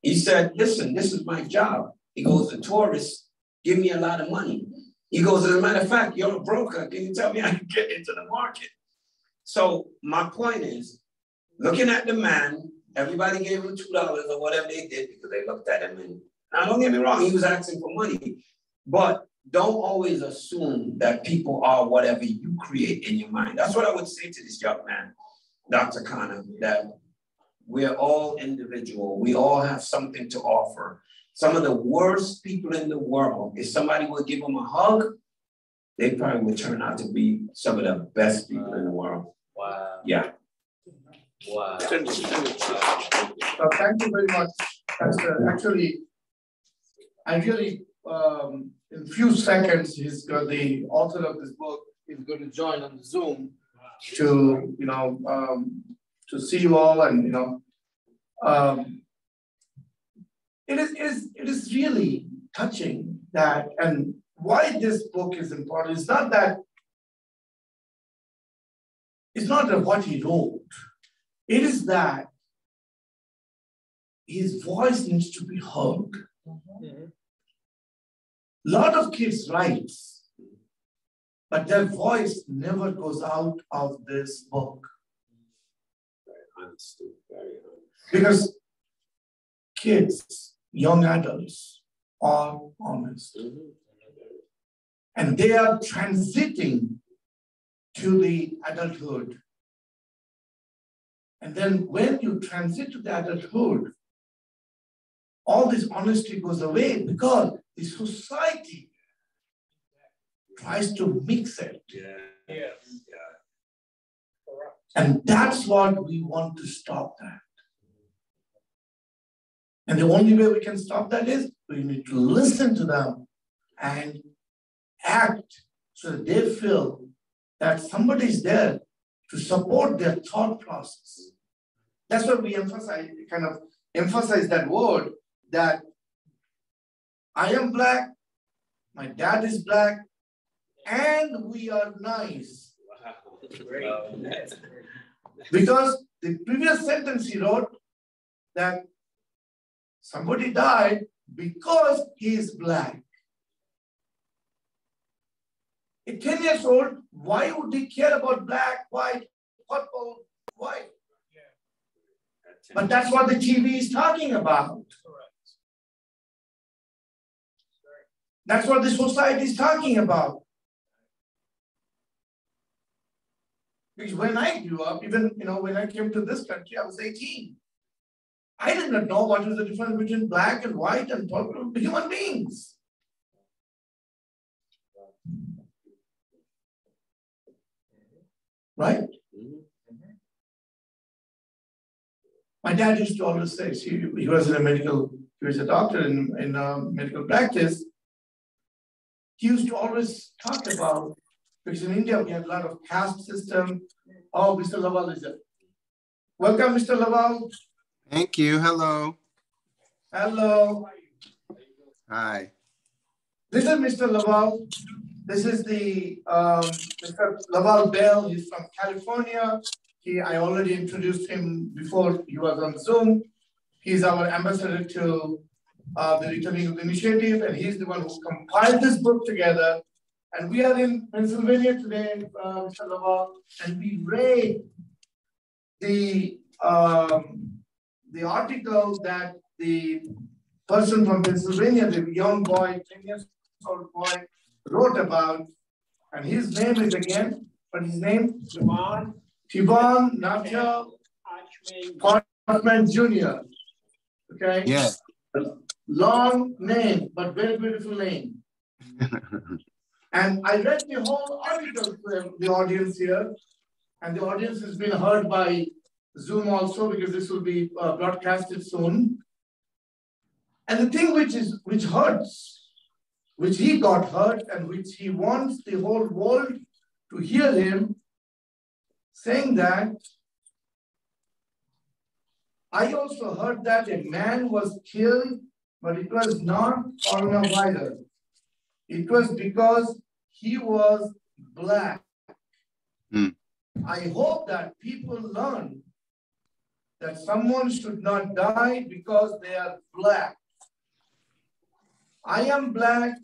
He said, listen, this is my job. He goes, the tourists give me a lot of money. He goes, as a matter of fact, you're a broker. Can you tell me how to get into the market? So my point is, looking at the man, everybody gave him $2 or whatever they did because they looked at him. And now, don't get me wrong, he was asking for money. But don't always assume that people are whatever you create in your mind. That's what I would say to this young man, Dr. Khanna, that we're all individual. We all have something to offer. Some of the worst people in the world, if somebody would give them a hug, they probably would turn out to be some of the best people in the world. Wow. Yeah. Wow. Thank you very much, Pastor. Actually, I really, in a few seconds, the author of this book is going to join on the Zoom to, to see you all, and it is really touching that, and why this book is important is not that what he wrote. It is that his voice needs to be heard. A lot of kids write, but their voice never goes out of this book. Very honest, very honest. Because kids, young adults, are honest. And they are transiting to the adulthood. And then when you transit to the adulthood, all this honesty goes away because the society tries to mix it. And that's what we want to stop that. And the only way we can stop that is we need to listen to them and act so that they feel that somebody is there to support their thought process. That's what we emphasize that word, that I am black, my dad is black, and we are nice. Wow. Because the previous sentence he wrote that somebody died because he is black. At 10 years old, why would he care about black, white, purple, white? But that's what the TV is talking about. That's what the society is talking about. Because when I grew up, even when I came to this country, I was 18. I did not know what was the difference between black and white and purple human beings. right? My dad used to always say, he was he was a doctor in medical practice. He used to always talk about, because in India we have a lot of caste system. Oh, Mr. Laval is there. Welcome, Mr. Laval. Thank you. Hello. Hello. Hi. This is Mr. Laval. This is the Mr. Laval Bell. He's from California. I already introduced him before he was on Zoom. He's our ambassador to the Returning Youth Initiative, and he's the one who compiled this book together. And we are in Pennsylvania today, Mr. Laval, and we read the article that the person from Pennsylvania, the young boy, 10 years old boy, wrote about. And his name is again, what is his name? Tibon Nacho Parchman Jr. Okay? Yeah. Long name, but very beautiful name. And I read the whole article to the audience here, and the audience has been heard by Zoom also, because this will be broadcasted soon. And the thing which hurts, which he got hurt, and which he wants the whole world to hear him saying that, I also heard that a man was killed, but it was not coronavirus. It was because he was Black. I hope that people learn that someone should not die because they are Black. I am Black,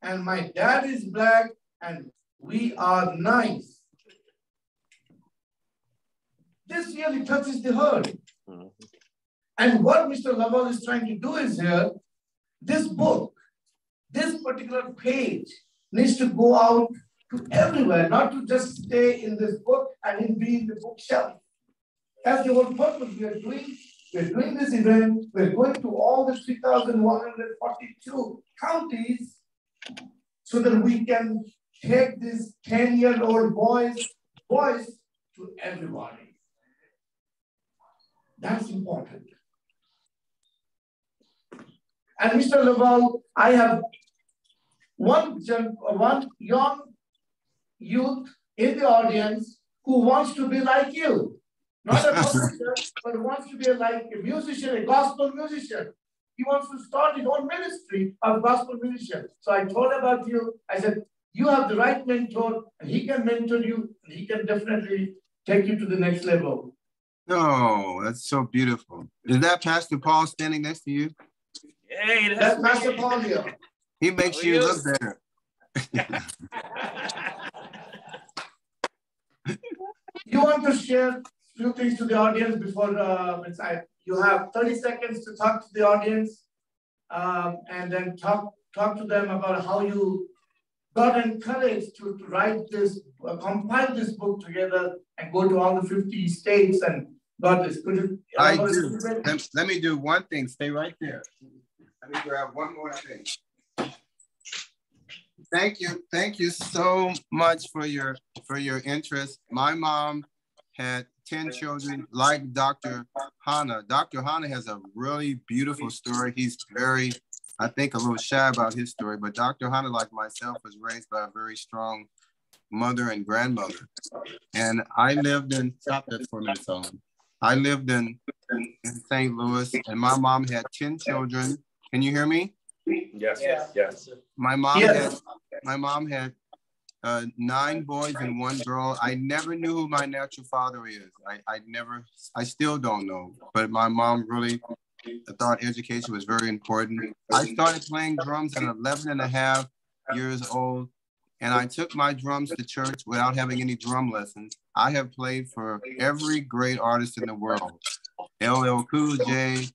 and my dad is Black, and we are nice. This really touches the heart. And what Mr. Laval is trying to do is here, this book, this particular page needs to go out to everywhere, not to just stay in this book and be in the bookshelf. That's the whole purpose. We're doing this event. We're going to all the 3,142 counties so that we can take this 10-year-old boy's voice to everybody. That's important. And Mr. Laval, I have one young youth in the audience who wants to be like you. Not a professor, but wants to be like a musician, a gospel musician. He wants to start his own ministry of gospel musician. So I told about you. I said, you have the right mentor, and he can mentor you, and he can definitely take you to the next level. Oh, that's so beautiful. Is that Pastor Paul standing next to you? Hey, That's Pastor Paul here. He makes you look better. You want to share a few things to the audience before you have 30 seconds to talk to the audience, and then talk to them about how you got encouraged to write this, compile this book together and go to all the 50 states and got this. Could you? I do. Let me do one thing. Stay right there. Let me grab one more thing. Thank you. Thank you so much for your interest. My mom had 10 children like Dr. Khanna. Dr. Khanna has a really beautiful story. He's very, I think, a little shy about his story, but Dr. Khanna, like myself, was raised by a very strong mother and grandmother. And I lived in, stop that for a minute, Solomon. I lived in St. Louis, and my mom had 10 children. Can you hear me? Yes. My mom had 9 boys and 1 girl. I never knew who my natural father is. I still don't know, but my mom really thought education was very important. I started playing drums at 11 and a half years old, and I took my drums to church without having any drum lessons. I have played for every great artist in the world. LL Cool J,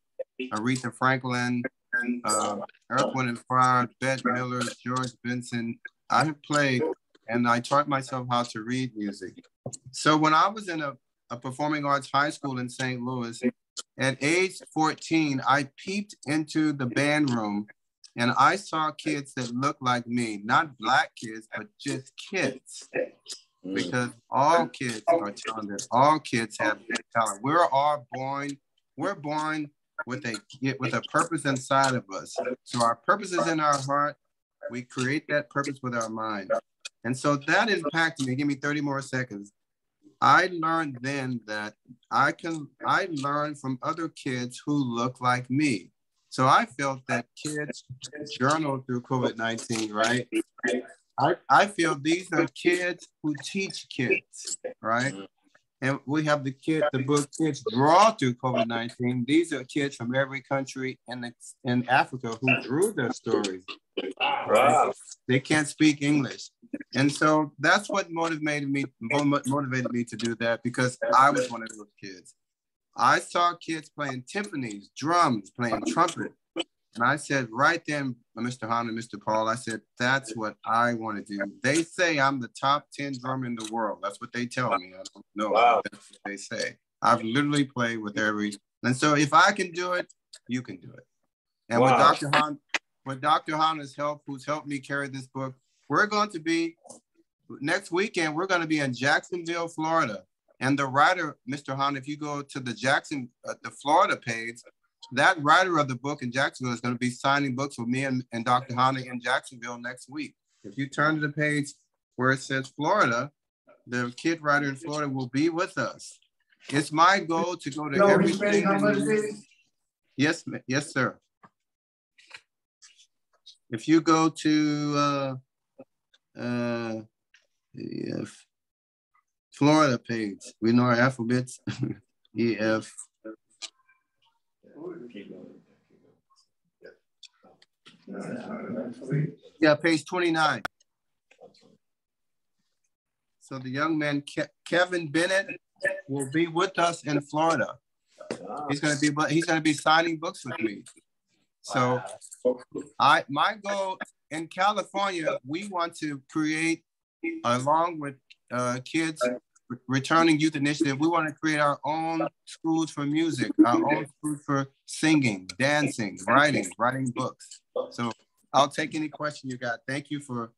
Aretha Franklin, Earth, Wind & Fire, Bette Miller, George Benson. I have played, and I taught myself how to read music. So when I was in a performing arts high school in St. Louis, at age 14, I peeped into the band room, and I saw kids that looked like me, not Black kids, but just kids. because all kids are talented. All kids have talent. We're born with a purpose inside of us. So our purpose is in our heart. We create that purpose with our mind. And so that impacted me. Give me 30 more seconds. I learned then that I learned from other kids who look like me. So I felt that kids journal through COVID-19, right? I feel these are kids who teach kids, right? And we have the book Kids Draw Through COVID-19. These are kids from every country in Africa who drew their stories. Right? They can't speak English. And so that's what motivated me to do that, because I was one of those kids. I saw kids playing timpanis, drums, playing trumpet. And I said right then, Mr. Khanna, Mr. Paul, I said, that's what I want to do. They say I'm the top 10 drummer in the world. That's what they tell me. I don't know. Wow. That's what they say. I've literally played with and so if I can do it, you can do it. And wow. with Dr. Hanna's help, who's helped me carry this book, we're going to be, next weekend, we're going to be in Jacksonville, Florida. And the writer, Mr. Khanna, if you go to the Florida page, that writer of the book in Jacksonville is going to be signing books with me and Dr. Khanna in Jacksonville next week. If you turn to the page where it says Florida, the kid writer in Florida will be with us. It's my goal to go to every state. Yes, sir. If you go to Florida page, we know our alphabets. EF. Yeah, page 29. So the young man, Kevin Bennett, will be with us in Florida. He's going to be signing books with me. So my goal in California, we want to create, along with kids, Returning Youth Initiative, we want to create our own schools for music, our own schools for singing, dancing, writing books. So I'll take any question you got. Thank you for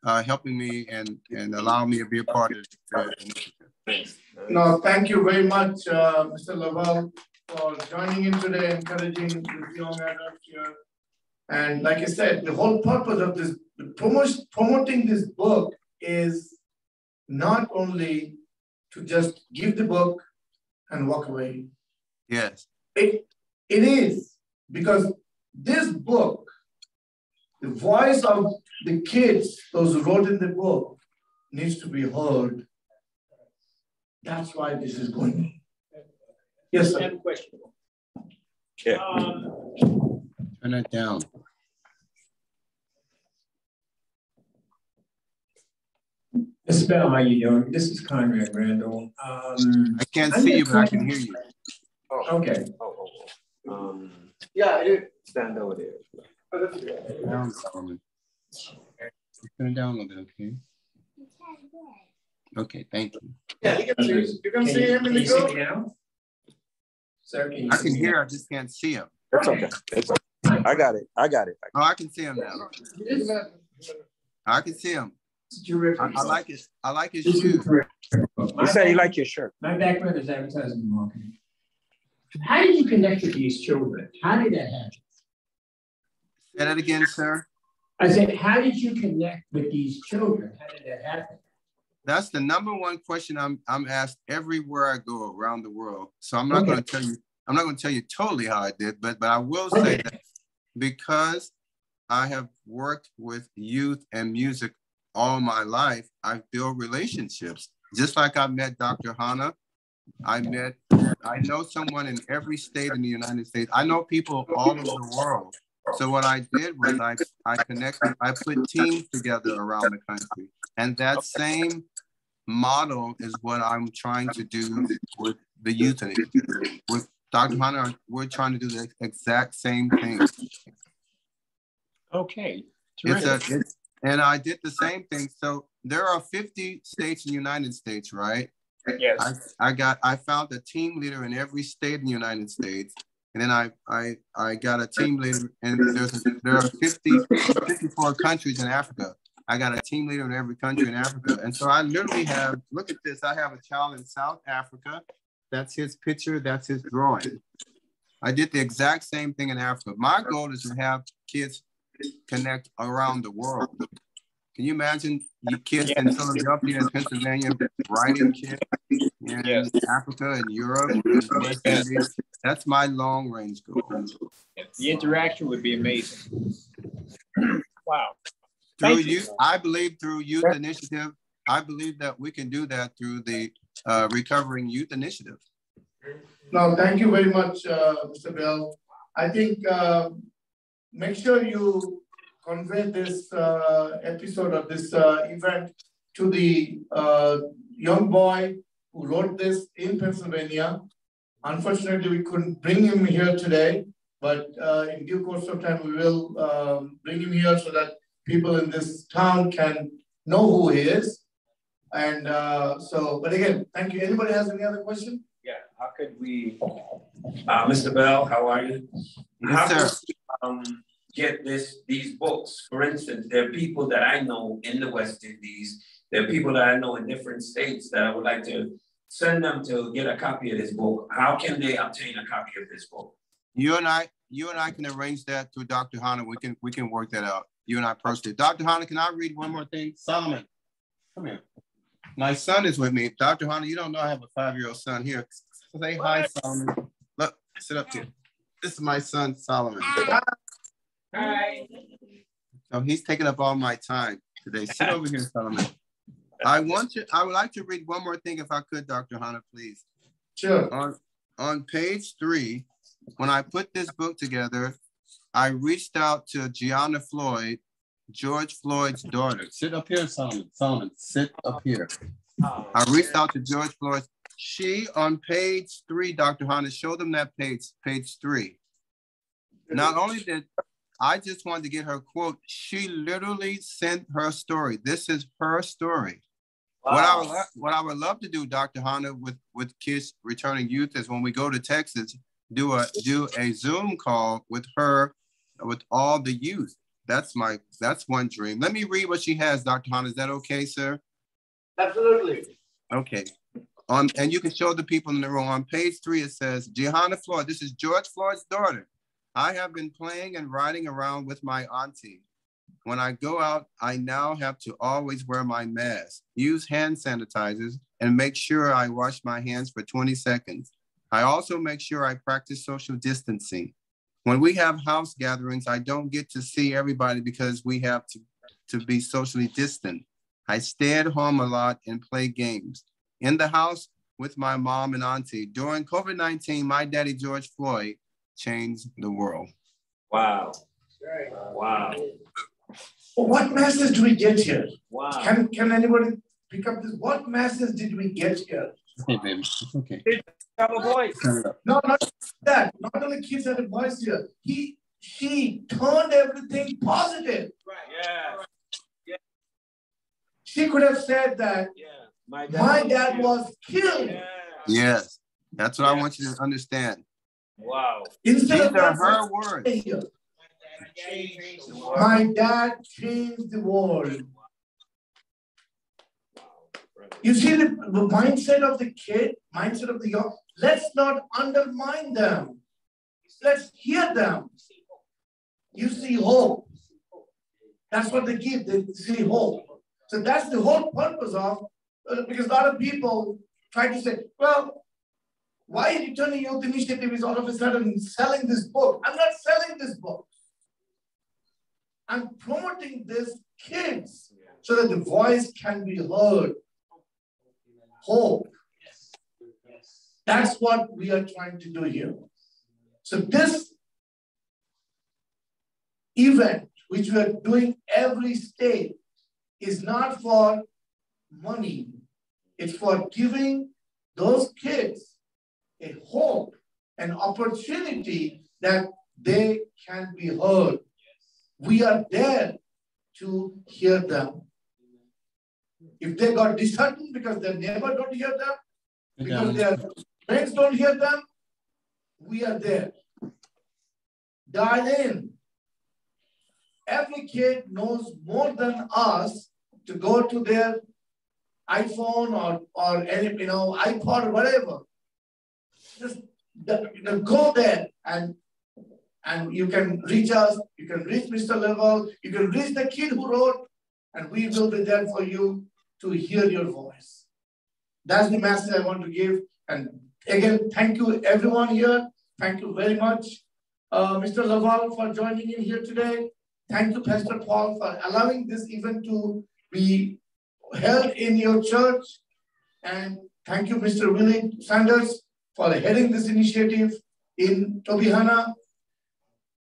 helping me and allowing me to be a part of the initiative. No, thank you very much, Mr. Lavelle, for joining in today, encouraging the young adults here. And like I said, the whole purpose of this, promoting this book is not only to just give the book and walk away. Yes. It is, because this book, the voice of the kids, those who wrote in the book, needs to be heard. That's why this is going on. Yes, sir. I have a question. Yeah. Turn that down. Ms. Bell, how you doing? This is Conrad Randall. I can't see you, but I can hear you. Oh, okay. Yeah, stand over there. Down, Solomon. Turn it down a little bit, okay? Okay, thank you. Yeah, you can see him in the see me now? Sir, I can hear, I just can't see him. It's okay. It's okay. I got it. Oh, I can see him now. I can see him. I like his shoes. You say you like your shirt. My background is advertising and marketing. How did you connect with these children? How did that happen? Say that again, sir. I said, how did you connect with these children? How did that happen? That's the number one question I'm asked everywhere I go around the world. So I'm not going to tell you. I'm not going to tell you totally how I did, but I will say that because I have worked with youth and music all my life, I've built relationships. Just like I met Dr. Khanna, I know someone in every state in the United States. I know people all over the world. So what I did was I connected, I put teams together around the country. And that same model is what I'm trying to do with the youth initiative. With Dr. Khanna, we're trying to do the exact same thing. Okay. And I did the same thing. So there are 50 states in the United States, right? Yes. I found a team leader in every state in the United States. And then I got a team leader, and there are 54 countries in Africa. I got a team leader in every country in Africa. And so I literally have, look at this, I have a child in South Africa. That's his picture, that's his drawing. I did the exact same thing in Africa. My goal is to have kids connect around the world. Can you imagine you kids in Philadelphia and Pennsylvania writing kids in Africa and Europe and West Indies? That's my long range goal. The interaction would be amazing. Wow. Through youth, I believe through youth initiative, I believe that we can do that through the Recovering Youth Initiative. No, thank you very much, Mr. Bell. I think make sure you convey this episode of this event to the young boy who wrote this in Pennsylvania. Unfortunately, we couldn't bring him here today, but in due course of time, we will bring him here so that people in this town can know who he is. And but again, thank you. Anybody has any other question? Yeah, how could we, Mr. Bell, how are you? Yes, sir. Could we, get these books? For instance, there are people that I know in the West Indies, there are people that I know in different states that I would like to send them to get a copy of this book. How can they obtain a copy of this book? You and I can arrange that through Dr. Khanna. We can work that out. You and I personally. Dr. Khanna, can I read one more thing? Solomon, come here. My son is with me. Dr. Khanna, you don't know I have a 5-year-old son here. Say hi, Solomon. Look, sit up here. This is my son, Solomon. Hi. So he's taking up all my time today. Sit over here, Solomon. I would like to read one more thing if I could, Dr. Khanna, please. Sure. On page 3, when I put this book together, I reached out to Gianna Floyd, George Floyd's daughter. Sit up here, Solomon. Solomon, sit up here. I reached out to George Floyd. She, on page 3, Dr. Khanna, show them that page 3. Not only did I just wanted to get her quote, she literally sent her story. This is her story. Wow. What I would love to do, Dr. Khanna, with kids returning youth is when we go to Texas, do a Zoom call with her, with all the youth. That's one dream. Let me read what she has, Dr. Khanna. Is that okay, sir? Absolutely. Okay. And you can show the people in the room. On page 3, it says, Gianna Floyd, this is George Floyd's daughter. I have been playing and riding around with my auntie. When I go out, I now have to always wear my mask, use hand sanitizers, and make sure I wash my hands for 20 seconds. I also make sure I practice social distancing. When we have house gatherings, I don't get to see everybody because we have to be socially distant. I stay at home a lot and play games. In the house with my mom and auntie. During COVID-19, my daddy, George Floyd, changed the world. Wow. Wow. Well, what message do we get here? Wow. Can anybody pick up this? What message did we get here? Hey, baby, it's okay. Have a voice. No, not that. Not only kids had a voice here. She turned everything positive. Right. Yeah. She could have said that my dad was killed. Yes, that's what I want you to understand. Wow. Instead of her words. My dad changed the world. You see the mindset of the kid, mindset of the young. Let's not undermine them. Let's hear them. You see hope. That's what they give. They see hope. So that's the whole purpose of, because a lot of people try to say, well, why Returning Youth Initiative is all of a sudden selling this book? I'm not selling this book. I'm promoting this kids so that the voice can be heard. Hope. That's what we are trying to do here. So this event, which we are doing every state, is not for money. It's for giving those kids a hope, an opportunity that they can be heard. We are there to hear them. If they got disheartened because their neighbor don't hear them, because their friends don't hear them, we are there. Dial in every kid knows more than us to go to their iPhone or any, iPod or whatever. Just go there and you can reach us, you can reach Mr. Level, you can reach the kid who wrote, and we will be there for you to hear your voice. That's the message I want to give. And again, thank you everyone here. Thank you very much, Mr. Laval, for joining in here today. Thank you, Pastor Paul, for allowing this event to be held in your church. And thank you, Mr. Willie Sanders, for heading this initiative in Tobyhanna.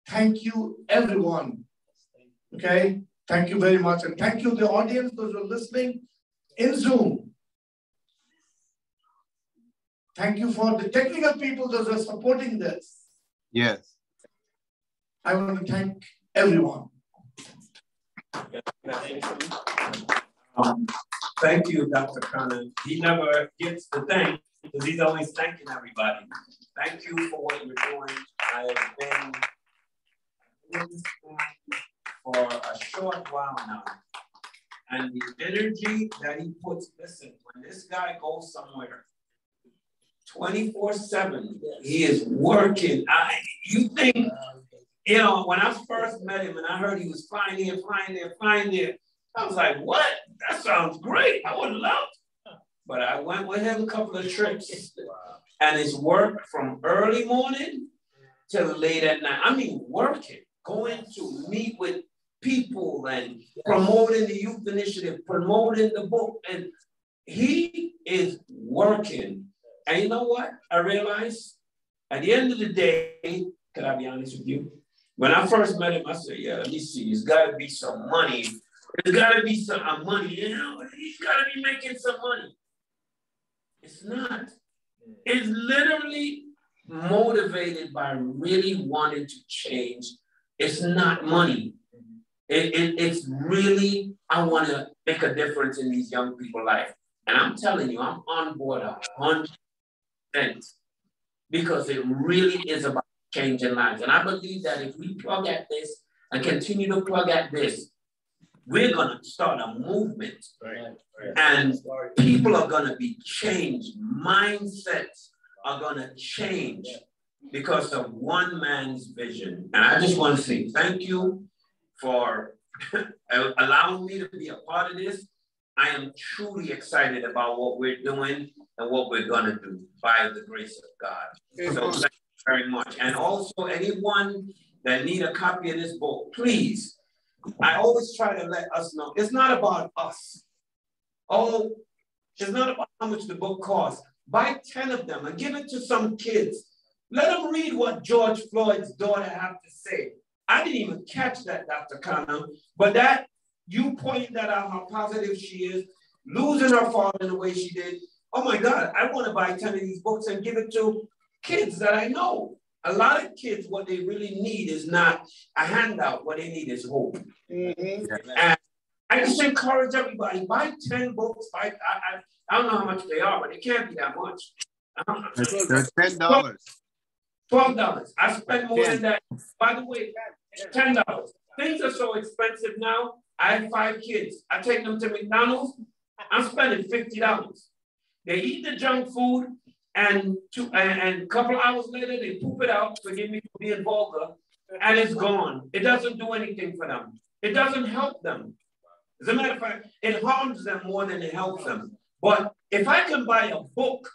Thank you, everyone. Okay, thank you very much. And thank you, the audience, those who are listening in Zoom. Thank you for the technical people, those who are supporting this. Yes. I want to thank everyone. Thank you, Dr. Khanna. He never gets the thank because he's always thanking everybody. Thank you for what you're doing. I have been in this for a short while now. And the energy that he puts, listen, when this guy goes somewhere, 24/7, he is working. You think, when I first met him and I heard he was flying here, flying there, I was like, what? That sounds great. I would love to. But I went with him a couple of trips. And it's work from early morning till late at night. I mean, working, going to meet with people and promoting the youth initiative, promoting the book. And he is working. And you know what? I realized at the end of the day, can I be honest with you? When I first met him, I said, yeah, let me see. There's got to be some money. There's got to be some money. He's got to be making some money. It's not. It's literally motivated by really wanting to change. It's not money. It's really, I want to make a difference in these young people's life. And I'm telling you, I'm on board 100% because it really is about changing lives. And I believe that if we plug at this and continue to plug at this, we're going to start a movement. And people are going to be changed. Mindsets are going to change because of one man's vision. And I just want to say thank you for allowing me to be a part of this. I am truly excited about what we're doing and what we're going to do by the grace of God. So thank you very much. And also anyone that need a copy of this book, please, I always try to let us know, it's not about us. Oh, it's not about how much the book costs. Buy 10 of them and give it to some kids. Let them read what George Floyd's daughter have to say. I didn't even catch that, Dr. Khanna, but that you pointed that out, how positive she is, losing her father in the way she did. Oh my God, I want to buy 10 of these books and give it to kids that I know. A lot of kids, what they really need is not a handout. What they need is hope. And I just encourage everybody, buy 10 books. I don't know how much they are, but it can't be that much. They're $10. $12. I spend more than that. By the way, $10. Things are so expensive now. I have 5 kids. I take them to McDonald's. I'm spending $50. They eat the junk food, and a couple of hours later, they poop it out. Forgive me for being vulgar, and it's gone. It doesn't do anything for them. It doesn't help them. As a matter of fact, it harms them more than it helps them. But if I can buy a book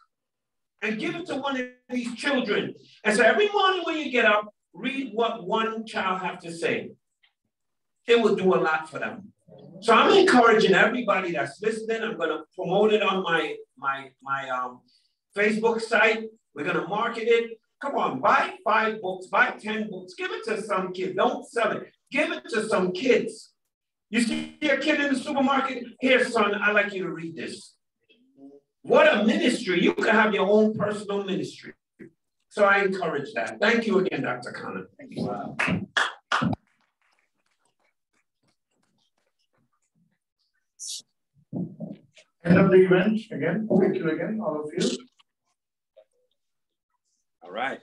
and give it to one of these children and say, every morning when you get up, read what one child has to say, it will do a lot for them. So I'm encouraging everybody that's listening. I'm going to promote it on my Facebook site. We're going to market it. Come on, buy 5 books, buy 10 books. Give it to some kid. Don't sell it. Give it to some kids. You see a kid in the supermarket? Here, son, I'd like you to read this. What a ministry. You can have your own personal ministry. So I encourage that. Thank you again, Dr. Khanna. Wow. End of the event again. Thank you again, all of you. All right.